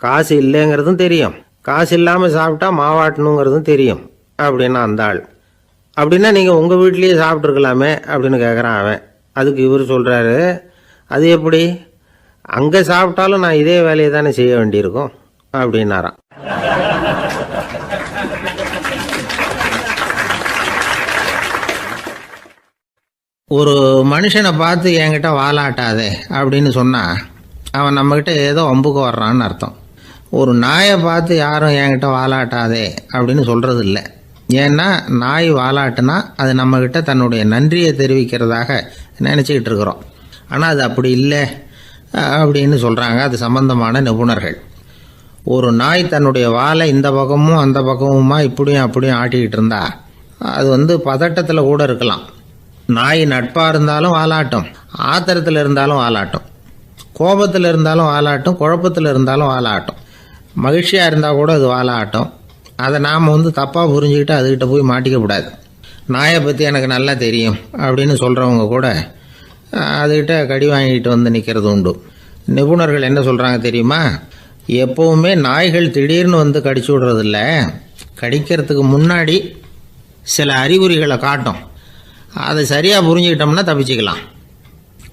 காசு இல்லைங்கிறதும் தெரியும், காசு இல்லாமல் சாப்பிட்டா மாவாட்டணுங்கிறதும் தெரியும் அப்படின்னா அந்த ஆள். அப்படின்னா நீங்கள் உங்கள் வீட்லேயே சாப்பிட்ருக்கலாமே அப்படின்னு கேட்குறான் அவன். அதுக்கு இவர் சொல்கிறாரு, அது எப்படி, அங்கே சாப்பிட்டாலும் நான் இதே வேலையை தானே செய்ய வேண்டியிருக்கும் அப்படின்னாராம். ஒரு மனுஷனை பார்த்து என்கிட்ட வாலாட்டாதே அப்படின்னு சொன்னால் அவன் நம்மக்கிட்ட ஏதோ வம்புக்கு வர்றான்னு அர்த்தம். ஒரு நாயை பார்த்து யாரும் என்கிட்ட வாலாட்டாதே அப்படின்னு சொல்கிறது இல்லை. ஏன்னா நாய் வாலாட்டுனா அது நம்மக்கிட்ட தன்னுடைய நன்றியை தெரிவிக்கிறதாக நினச்சிக்கிட்டு இருக்கிறோம். ஆனால் அது அப்படி இல்லை அப்படின்னு சொல்கிறாங்க அது சம்பந்தமான நிபுணர்கள். ஒரு நாய் தன்னுடைய வாலை இந்த பக்கமும் அந்த பக்கமுமா இப்படியும் அப்படியும் ஆட்டிக்கிட்டு இருந்தா அது வந்து பதட்டத்தில் கூட இருக்கலாம். நாய் நட்பாக இருந்தாலும் வாலாட்டும், ஆத்திரத்தில் இருந்தாலும் வாலாட்டும், கோபத்தில் இருந்தாலும் வாலாட்டும், குழப்பத்தில் இருந்தாலும் வாலாட்டும், மகிழ்ச்சியாக இருந்தால் கூட அது வாலாட்டும். அதை நாம் வந்து தப்பாக புரிஞ்சுக்கிட்டு அதுக்கிட்ட போய் மாட்டிக்கக்கூடாது. நாயை பற்றி எனக்கு நல்லா தெரியும் அப்படின்னு சொல்கிறவங்க கூட அதுக்கிட்ட கடி வாங்கிட்டு வந்து நிற்கிறது உண்டு. நிபுணர்கள் என்ன சொல்கிறாங்க தெரியுமா, எப்போவுமே நாய்கள் திடீர்னு வந்து கடிச்சு விடுறதில்ல, கடிக்கிறதுக்கு முன்னாடி சில அறிகுறிகளை காட்டும். அதை சரியாக புரிஞ்சுக்கிட்டோம்னா தப்பிச்சுக்கலாம்.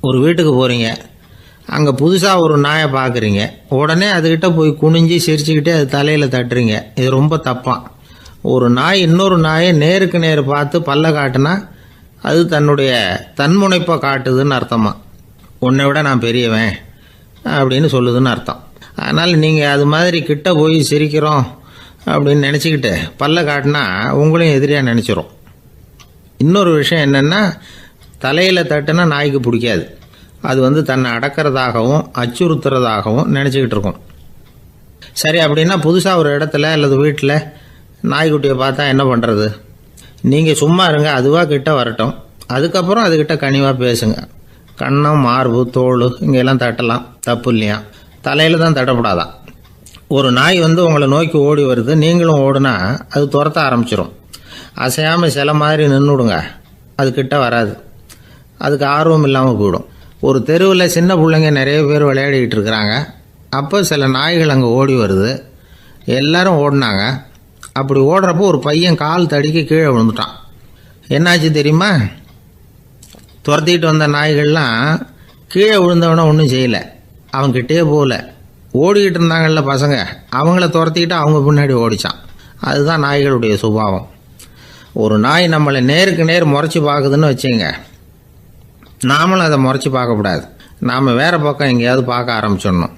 ஒரு வீட்டுக்கு போகிறீங்க, அங்கே புதுசாக ஒரு நாயை பார்க்குறீங்க, உடனே அதுக்கிட்ட போய் குனிஞ்சு சிரிச்சுக்கிட்டே அது தலையில் தட்டுறீங்க. இது ரொம்ப தப்பான். ஒரு நாய் இன்னொரு நாயை நேருக்கு நேர் பார்த்து பல்ல காட்டுனா அது தன்னுடைய தன்முனைப்பை காட்டுதுன்னு அர்த்தமா. உன்னை விட நான் பெரியவன் அப்படின்னு சொல்லுதுன்னு அர்த்தம். அதனால் நீங்கள் அது மாதிரி கிட்ட போய் சிரிக்கிறோம் அப்படின்னு நினச்சிக்கிட்டு பல்ல காட்டினா உங்களையும் எதிரியாக நினச்சிரும். இன்னொரு விஷயம் என்னென்னா, தலையில் தட்டுனா நாய்க்கு பிடிக்காது. அது வந்து தன்னை அடக்கிறதாகவும் அச்சுறுத்துறதாகவும் நினச்சிக்கிட்டு இருக்கும். சரி, அப்படின்னா புதுசாக ஒரு இடத்துல அல்லது வீட்டில் நாய்க்குட்டியை பார்த்தா என்ன பண்ணுறது? நீங்கள் சும்மா இருங்க, அதுவாக கிட்ட வரட்டும், அதுக்கப்புறம் அதுக்கிட்ட கனிவாக பேசுங்க. கண்ணம், மார்பு, தோல் இங்கெல்லாம் தட்டலாம், தப்பு இல்லையா? தலையில் தான் தட்டப்படாதான். ஒரு நாய் வந்து உங்களை நோக்கி ஓடி வருது, நீங்களும் ஓடுனா அது துரத்த ஆரம்பிச்சிடும். அசையாமல் சில மாதிரி நின்றுடுங்க, அது கிட்ட வராது, அதுக்கு ஆர்வம் இல்லாமல் போயிடும். ஒரு தெருவில் சின்ன பிள்ளைங்க நிறைய பேர் விளையாடிக்கிட்டு இருக்கிறாங்க. அப்போ சில நாய்கள் அங்கே ஓடி வருது, எல்லாரும் ஓடினாங்க. அப்படி ஓடுறப்போ ஒரு பையன் கால் தடிக்க கீழே விழுந்துட்டான். என்னாச்சு தெரியுமா? துரத்திட்டு வந்த நாய்கள்லாம் கீழே விழுந்தவனை ஒன்றும் செய்யலை, அவன்கிட்டே போகல. ஓடிக்கிட்டு இருந்தாங்கள்ல பசங்க, அவங்கள துரத்திக்கிட்டு அவங்க பின்னாடி ஓடிச்சான். அதுதான் நாய்களுடைய சுபாவம். ஒரு நாய் நம்மளை நேருக்கு நேர் முறைச்சி பார்க்குதுன்னு வச்சுங்க, நாமளும் அதை முறைச்சி பார்க்கக்கூடாது, நாம் வேறு பக்கம் எங்கேயாவது பார்க்க ஆரம்பிச்சிடணும்.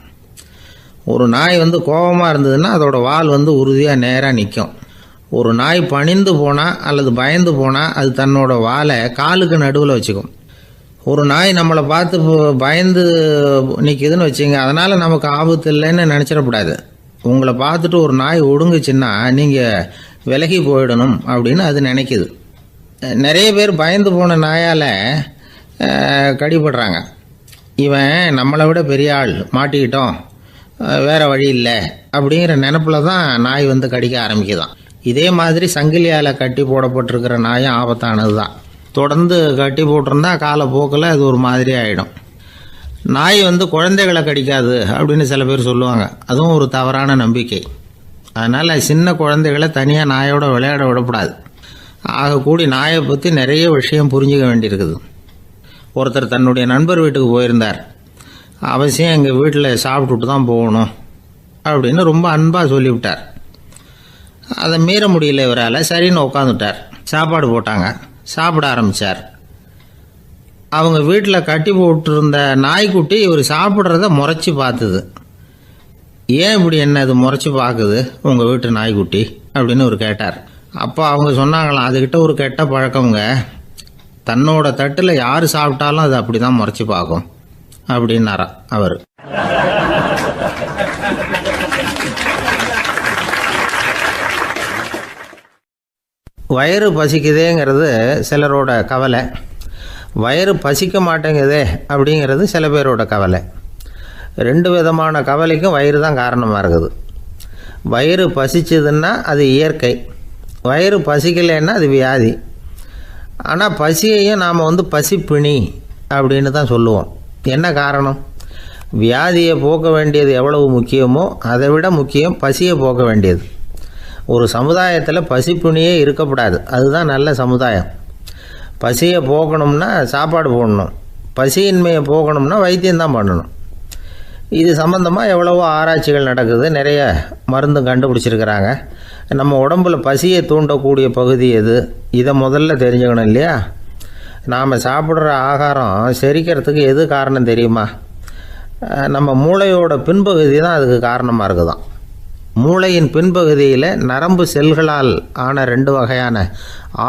ஒரு நாய் வந்து கோபமாக இருந்ததுன்னா அதோட வால் வந்து உறுதியாக நேராக நிற்கும். ஒரு நாய் பணிந்து போனால் அல்லது பயந்து போனால் அது தன்னோட வாலை காலுக்கு நடுவில் வச்சுக்கும். ஒரு நாய் நம்மளை பார்த்து பயந்து நிற்கிதுன்னு வச்சுங்க, அதனால் நமக்கு ஆபத்து இல்லைன்னு நினச்சிடக்கூடாது. உங்களை பார்த்துட்டு ஒரு நாய் ஒடுங்குச்சுன்னா நீங்கள் விலகி போயிடணும் அப்படின்னு அது நினைக்குது. நிறைய பேர் பயந்து போன நாயால் கடிபடுறாங்க. இவன் நம்மளை விட பெரிய ஆள், மாட்டிக்கிட்டோம், வேறு வழி இல்லை அப்படிங்கிற நினப்பில் தான் நாய் வந்து கடிக்க ஆரம்பிக்குதான். இதே மாதிரி சங்கிலியால் கட்டி போடப்பட்டிருக்கிற நாயும் ஆபத்தானது தான். தொடர்ந்து கட்டி போட்டிருந்தா காலப்போக்கில் அது ஒரு மாதிரி ஆகிடும். நாய் குழந்தைகளை கடிக்காது அப்படின்னு சில பேர் சொல்லுவாங்க. அதுவும் ஒரு தவறான நம்பிக்கை. அதனால் சின்ன குழந்தைகளை தனியாக நாயோட விளையாட விடக்கூடாது. ஆகக்கூடி நாயை பற்றி நிறைய விஷயம் புரிஞ்சுக்க வேண்டியிருக்குது. ஒருத்தர் தன்னுடைய நண்பர் வீட்டுக்கு போயிருந்தார். அவசியம் எங்கள் வீட்டில் சாப்பிட்டுட்டு தான் போகணும் அப்படின்னு ரொம்ப அன்பாக சொல்லிவிட்டார். அதை மீற முடியல இவரால். சரின்னு உட்காந்துட்டார். சாப்பாடு போட்டாங்க. சாப்பிட ஆரம்பித்தார். அவங்க வீட்டில் கட்டி போட்டிருந்த நாய்க்குட்டி இவர் சாப்பிட்றத முறைச்சி பார்த்துது. ஏன் இப்படி என்ன இது முறைச்சி பார்க்குது உங்கள் வீட்டு நாய்க்குட்டி அப்படின்னு அவர் கேட்டார். அப்போ அவங்க சொன்னாங்களாம், அதுக்கிட்ட ஒரு கெட்ட பழக்கங்க, தன்னோட தட்டில் யார் சாப்பிட்டாலும் அது அப்படி தான் முறைச்சி பார்க்கும் அப்படின்னாரா அவர். வயிறு பசிக்குதேங்கிறது சிலரோட கவலை, வயிறு பசிக்க மாட்டேங்குதே அப்படிங்கிறது சில பேரோட கவலை. ரெண்டு விதமான கவலைக்கும் வயிறு தான் காரணமாக இருக்குது. வயிறு பசிச்சதுன்னா அது இயற்கை, வயிறு பசிக்கலைன்னா அது வியாதி. ஆனால் பசியையும் நாம் பசிப்பிணி அப்படின்னு தான் சொல்லுவோம். என்ன காரணம்? வியாதியை போக்க வேண்டியது எவ்வளவு முக்கியமோ அதை விட முக்கியம் பசியை போக்க வேண்டியது. ஒரு சமுதாயத்தில் பசிப்பிணியே இருக்கக்கூடாது. அதுதான் நல்ல சமுதாயம். பசியை போக்கணும்னா சாப்பாடு போடணும், பசியின்மையை போகணும்னா வைத்தியம்தான் பண்ணணும். இது சம்பந்தமாக எவ்வளவோ ஆராய்ச்சிகள் நடக்குது, நிறைய மருந்து கண்டுபிடிச்சிருக்கிறாங்க. நம்ம உடம்பில் பசியை தூண்டக்கூடிய பகுதி எது, இதை முதல்ல தெரிஞ்சுக்கணும் இல்லையா? நாம் சாப்பிட்ற ஆகாரம் செரிக்கிறதுக்கு எது காரணம் தெரியுமா? நம்ம மூளையோட பின்பகுதி தான் அதுக்கு காரணமாக இருக்குதாம். மூளையின் பின்பகுதியில் நரம்பு செல்களால் ஆன 2 வகையான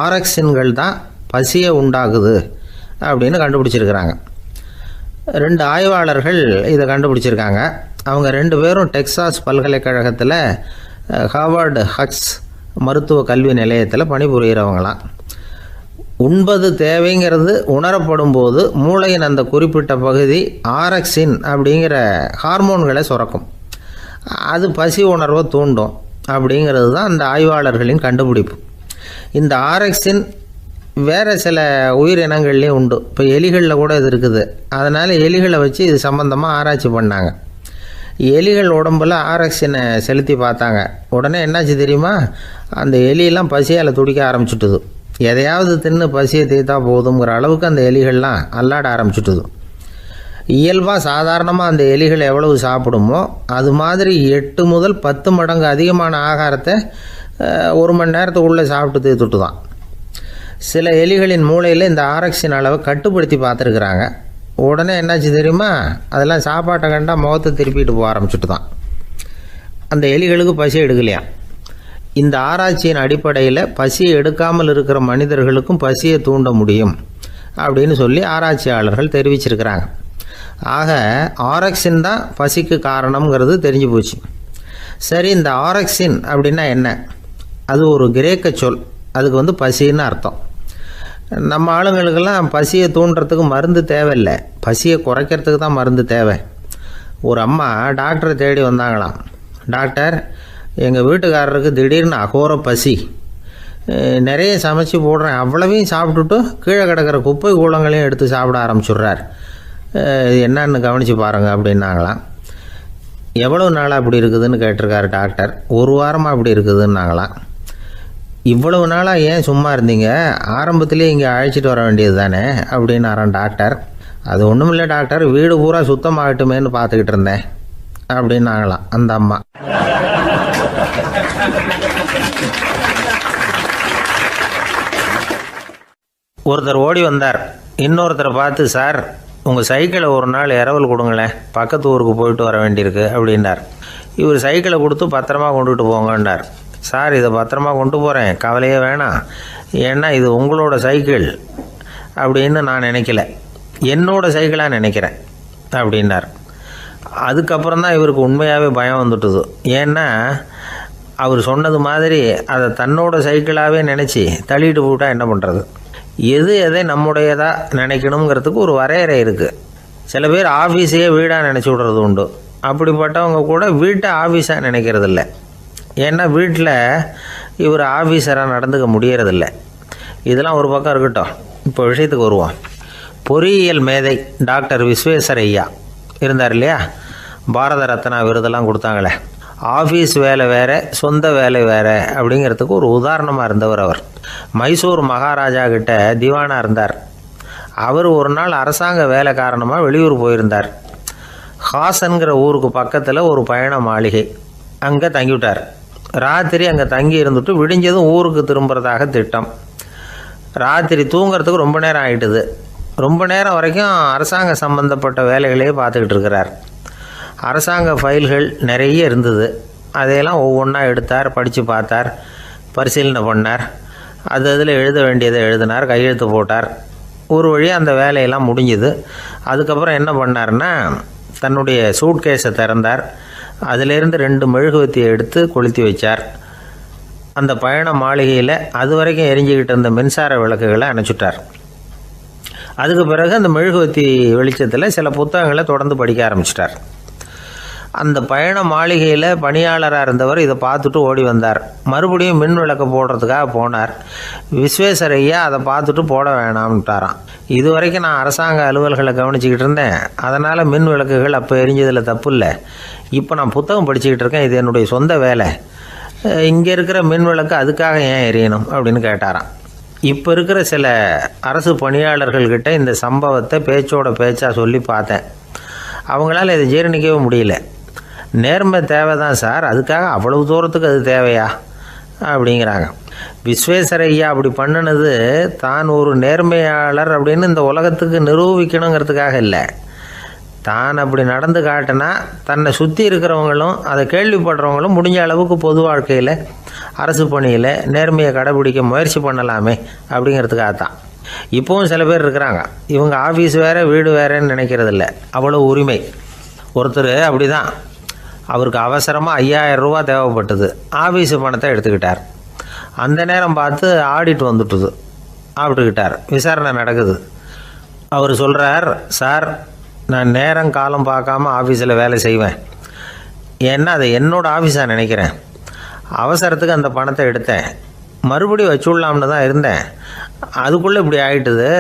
ஆரக்சின்கள் தான் பசியை உண்டாக்குது அப்படின்னு கண்டுபிடிச்சிருக்கிறாங்க. 2 ஆய்வாளர்கள் இதை கண்டுபிடிச்சிருக்காங்க. அவங்க 2 பேரும் டெக்சாஸ் பல்கலைக்கழகத்தில் ஹார்வர்டு ஹக்ஸ் மருத்துவ கல்வி நிலையத்தில் பணிபுரிகிறவங்களாம். உண்பது தேவைங்கிறது உணரப்படும் போது மூளையின் அந்த குறிப்பிட்ட பகுதி ஆரக்சின் அப்படிங்கிற ஹார்மோன்களை சுரக்கும். அது பசி உணர்வை தூண்டும் அப்படிங்கிறது தான் அந்த ஆய்வாளர்களின் கண்டுபிடிப்பு. இந்த ஆரக்சின் வேறு சில உயிரினங்கள்லேயும் உண்டு. இப்போ எலிகளில் கூட இது இருக்குது. அதனால் எலிகளை வச்சு இது சம்மந்தமாக ஆராய்ச்சி பண்ணாங்க. எலிகள் உடம்பில் ஆரக்சினை செலுத்தி பார்த்தாங்க. உடனே என்னாச்சு தெரியுமா? அந்த எலியெல்லாம் பசியால் துடிக்க ஆரம்பிச்சுட்டுது. எதையாவது தின்னு பசியை தீர்த்தா போதுங்கிற அளவுக்கு அந்த எலிகள்லாம் அல்லாட ஆரம்பிச்சுட்டுது. இயல்பாக சாதாரணமாக அந்த எலிகள் எவ்வளவு சாப்பிடுமோ அது மாதிரி 8 முதல் 10 மடங்கு அதிகமான ஆகாரத்தை 1 மணி நேரத்துக்குள்ளே சாப்பிட்டு தீர்த்துட்டு தான். சில எலிகளின் மூளையில் இந்த ஆரக்சின் அளவை கட்டுப்படுத்தி பார்த்துருக்குறாங்க. உடனே என்னாச்சு தெரியுமா? அதெல்லாம் சாப்பாட்டை கண்டா முகத்தை திருப்பிட்டு போக ஆரம்பிச்சுட்டு தான். அந்த எலிகளுக்கு பசி எடுக்கலையாம். இந்த ஆராய்ச்சியின் அடிப்படையில் பசியை எடுக்காமல் இருக்கிற மனிதர்களுக்கும் பசியை தூண்ட முடியும் அப்படின்னு சொல்லி ஆராய்ச்சியாளர்கள் தெரிவிச்சிருக்கிறாங்க. ஆக ஆரக்சின் தான் பசிக்கு காரணம்ங்கிறது தெரிஞ்சு போச்சு. சரி, இந்த ஆரக்சின் அப்படின்னா என்ன? அது ஒரு கிரேக்க சொல். அதுக்கு பசின்னு அர்த்தம். நம்ம ஆளுங்களுக்கெல்லாம் பசியை தூண்டுறதுக்கு மருந்து தேவையில்லை, பசியை குறைக்கிறதுக்கு தான் மருந்து தேவை. ஒரு அம்மா டாக்டரை தேடி வந்தாங்களாம். டாக்டர், எங்கள் வீட்டுக்காரருக்கு திடீர்னு அகோர பசி, நிறைய சமைச்சு போடுறேன், அவ்வளவையும் சாப்பிட்டுட்டு கீழே கிடக்கிற குப்பை கூலங்களையும் எடுத்து சாப்பிட ஆரம்பிச்சுட்றார், என்னன்னு கவனித்து பாருங்கள் அப்படின்னாங்களாம். எவ்வளோ நாளாக அப்படி இருக்குதுன்னு கேட்டிருக்காரு டாக்டர். 1 வாரமாக அப்படி இருக்குதுன்னாங்களாம். இவ்வளவு நாளாக ஏன் சும்மா இருந்தீங்க? ஆரம்பத்திலே இங்கே அழைச்சிட்டு வர வேண்டியது தானே அப்படின்னாரான் டாக்டர். அது ஒன்றும் இல்லை டாக்டர், வீடு பூரா சுத்தமாகட்டுமேன்னு பார்த்துக்கிட்டு இருந்தேன் அப்படின்னாங்களாம் அந்த அம்மா. ஒருத்தர் ஓடி வந்தார். இன்னொருத்தரை பார்த்து, சார் உங்கள் சைக்கிளை ஒரு நாள் இரவல் கொடுங்களேன், பக்கத்து ஊருக்கு போயிட்டு வர வேண்டியிருக்கு அப்படின்னார். இவர் சைக்கிளை கொடுத்து பத்திரமா கொண்டுகிட்டு போங்கன்னார். சார், இதை பத்திரமா கொண்டு போகிறேன், கவலையே வேணாம், ஏன்னா இது உங்களோட சைக்கிள் அப்படின்னு நான் நினைக்கல, என்னோட சைக்கிளாக நினைக்கிறேன் அப்படின்னார். அதுக்கப்புறம் தான் இவருக்கு உண்மையாகவே பயம் வந்துட்டுது. ஏன்னா அவர் சொன்னது மாதிரி அதை தன்னோட சைக்கிளாகவே நினச்சி தள்ளிட்டு போட்டால் என்ன பண்ணுறது? எது எதை நம்முடையதாக நினைக்கணுங்கிறதுக்கு ஒரு வரையறை இருக்குது. சில பேர் ஆஃபீஸையே வீடாக நினச்சி விடுறது உண்டு. அப்படிப்பட்டவங்க கூட வீட்டை ஆஃபீஸாக நினைக்கிறதில்ல. ஏன்னா வீட்டில் இவர் ஆஃபீஸராக நடந்துக்க முடியறதில்ல. இதெல்லாம் ஒரு பக்கம் இருக்கட்டும். இப்போ விஷயத்துக்கு வருவோம். பொறியியல் மேதை டாக்டர் விஸ்வேஸ்வரய்யா இருந்தார் இல்லையா, பாரத ரத்னா விருதெல்லாம் கொடுத்தாங்களே. ஆஃபீஸ் வேலை வேறு, சொந்த வேலை வேறு அப்படிங்கிறதுக்கு ஒரு உதாரணமாக இருந்தவர் அவர். மைசூர் மகாராஜா கிட்ட திவானாக இருந்தார். அவர் ஒரு நாள் அரசாங்க வேலை காரணமாக வெளியூர் போயிருந்தார். ஹாசன்கிற ஊருக்கு பக்கத்தில் ஒரு பயண மாளிகை, அங்கே தங்கிவிட்டார். ராத்திரி அங்கே தங்கி இருந்துட்டு விடிஞ்சதும் ஊருக்கு திரும்புறதாக திட்டம். ராத்திரி தூங்கிறதுக்கு ரொம்ப நேரம் ஆகிட்டுது. ரொம்ப நேரம் வரைக்கும் அரசாங்க சம்பந்தப்பட்ட வேலைகளையே பார்த்துக்கிட்டு இருக்கிறார். அரசாங்க ஃபைல்கள் நிறைய இருந்தது. அதையெல்லாம் ஒவ்வொன்றா எடுத்தார், படித்து பார்த்தார், பரிசீலனை பண்ணார். அதில் எழுத வேண்டியதை எழுதினார், கையெழுத்து போட்டார். ஒரு வழியாக அந்த வேலையெல்லாம் முடிஞ்சுது. அதுக்கப்புறம் என்ன பண்ணார்னா, தன்னுடைய சூட்கேஸை திறந்தார். அதிலேருந்து 2 மெழுகுவத்தியை எடுத்து கொளுத்தி வச்சார். அந்த பயண மாளிகையில் அது வரைக்கும் எரிஞ்சிக்கிட்டு இருந்த மின்சார விளக்குகளை அணைச்சிட்டார். அதுக்கு பிறகு அந்த மெழுகுவத்தி வெளிச்சத்தில் சில புத்தகங்களை தொடர்ந்து படிக்க ஆரம்பிச்சிட்டார். அந்த பயண மாளிகையில் பணியாளராக இருந்தவர் இதை பார்த்துட்டு ஓடி வந்தார். மறுபடியும் மின் விளக்கு போடுறதுக்காக போனார். விஸ்வேஸ்வரய்யா அதை பார்த்துட்டு போட வேணாம்ட்டாராம். இது வரைக்கும் நான் அரசாங்க அலுவல்களை கவனிச்சிக்கிட்டு இருந்தேன், அதனால் மின் விளக்குகள் அப்போ எரிஞ்சதில் தப்பு இல்லை. இப்போ நான் புத்தகம் படிச்சுக்கிட்டு இருக்கேன், இது என்னுடைய சொந்த வேலை. இங்கே இருக்கிற மின் விளக்கு அதுக்காக ஏன் எரியணும் அப்படின்னு கேட்டாராம். இப்போ இருக்கிற சில அரசு பணியாளர்கள்கிட்ட இந்த சம்பவத்தை பேச்சோட பேச்சாக சொல்லி பார்த்தேன். அவங்களால இதை ஜீரணிக்கவே முடியல. நேர்மை தேவை தான் சார், அதுக்காக அவ்வளவு தூரத்துக்கு அது தேவையா அப்படிங்கிறாங்க. விஸ்வேஸ்வரய்யா அப்படி பண்ணினது தான் ஒரு நேர்மையாளர் அப்படின்னு இந்த உலகத்துக்கு நிரூபிக்கணுங்கிறதுக்காக இல்லை. தான் அப்படி நடந்து காட்டினா தன்னை சுற்றி இருக்கிறவங்களும் அதை கேள்விப்படுறவங்களும் முடிஞ்ச அளவுக்கு பொது வாழ்க்கையில், அரசு பணியில் நேர்மையை கடைபிடிக்க முயற்சி பண்ணலாமே அப்படிங்கிறதுக்காகத்தான். இப்போவும் சில பேர் இருக்கிறாங்க, இவங்க ஆஃபீஸ் வேறு வீடு வேறேன்னு நினைக்கிறதில்ல, அவ்வளோ உரிமை. ஒருத்தர் அப்படி தான், அவருக்கு அவசரமாக 5000 ரூபா தேவைப்பட்டது. ஆஃபீஸு பணத்தை எடுத்துக்கிட்டார். அந்த நேரம் பார்த்து ஆடிட் வந்துட்டுது, ஆப்பிட்டுக்கிட்டார். விசாரணை நடக்குது. அவர் சொல்கிறார், சார் நான் நேரம் காலம் பார்க்காம ஆஃபீஸில் வேலை செய்வேன், ஏன்னா அதை என்னோடய ஆஃபீஸாக நினைக்கிறேன். அவசரத்துக்கு அந்த பணத்தை எடுத்தேன், மறுபடியும் வச்சுடலாம்னு தான் இருந்தேன், அதுக்குள்ளே இப்படி ஆகிட்டுது.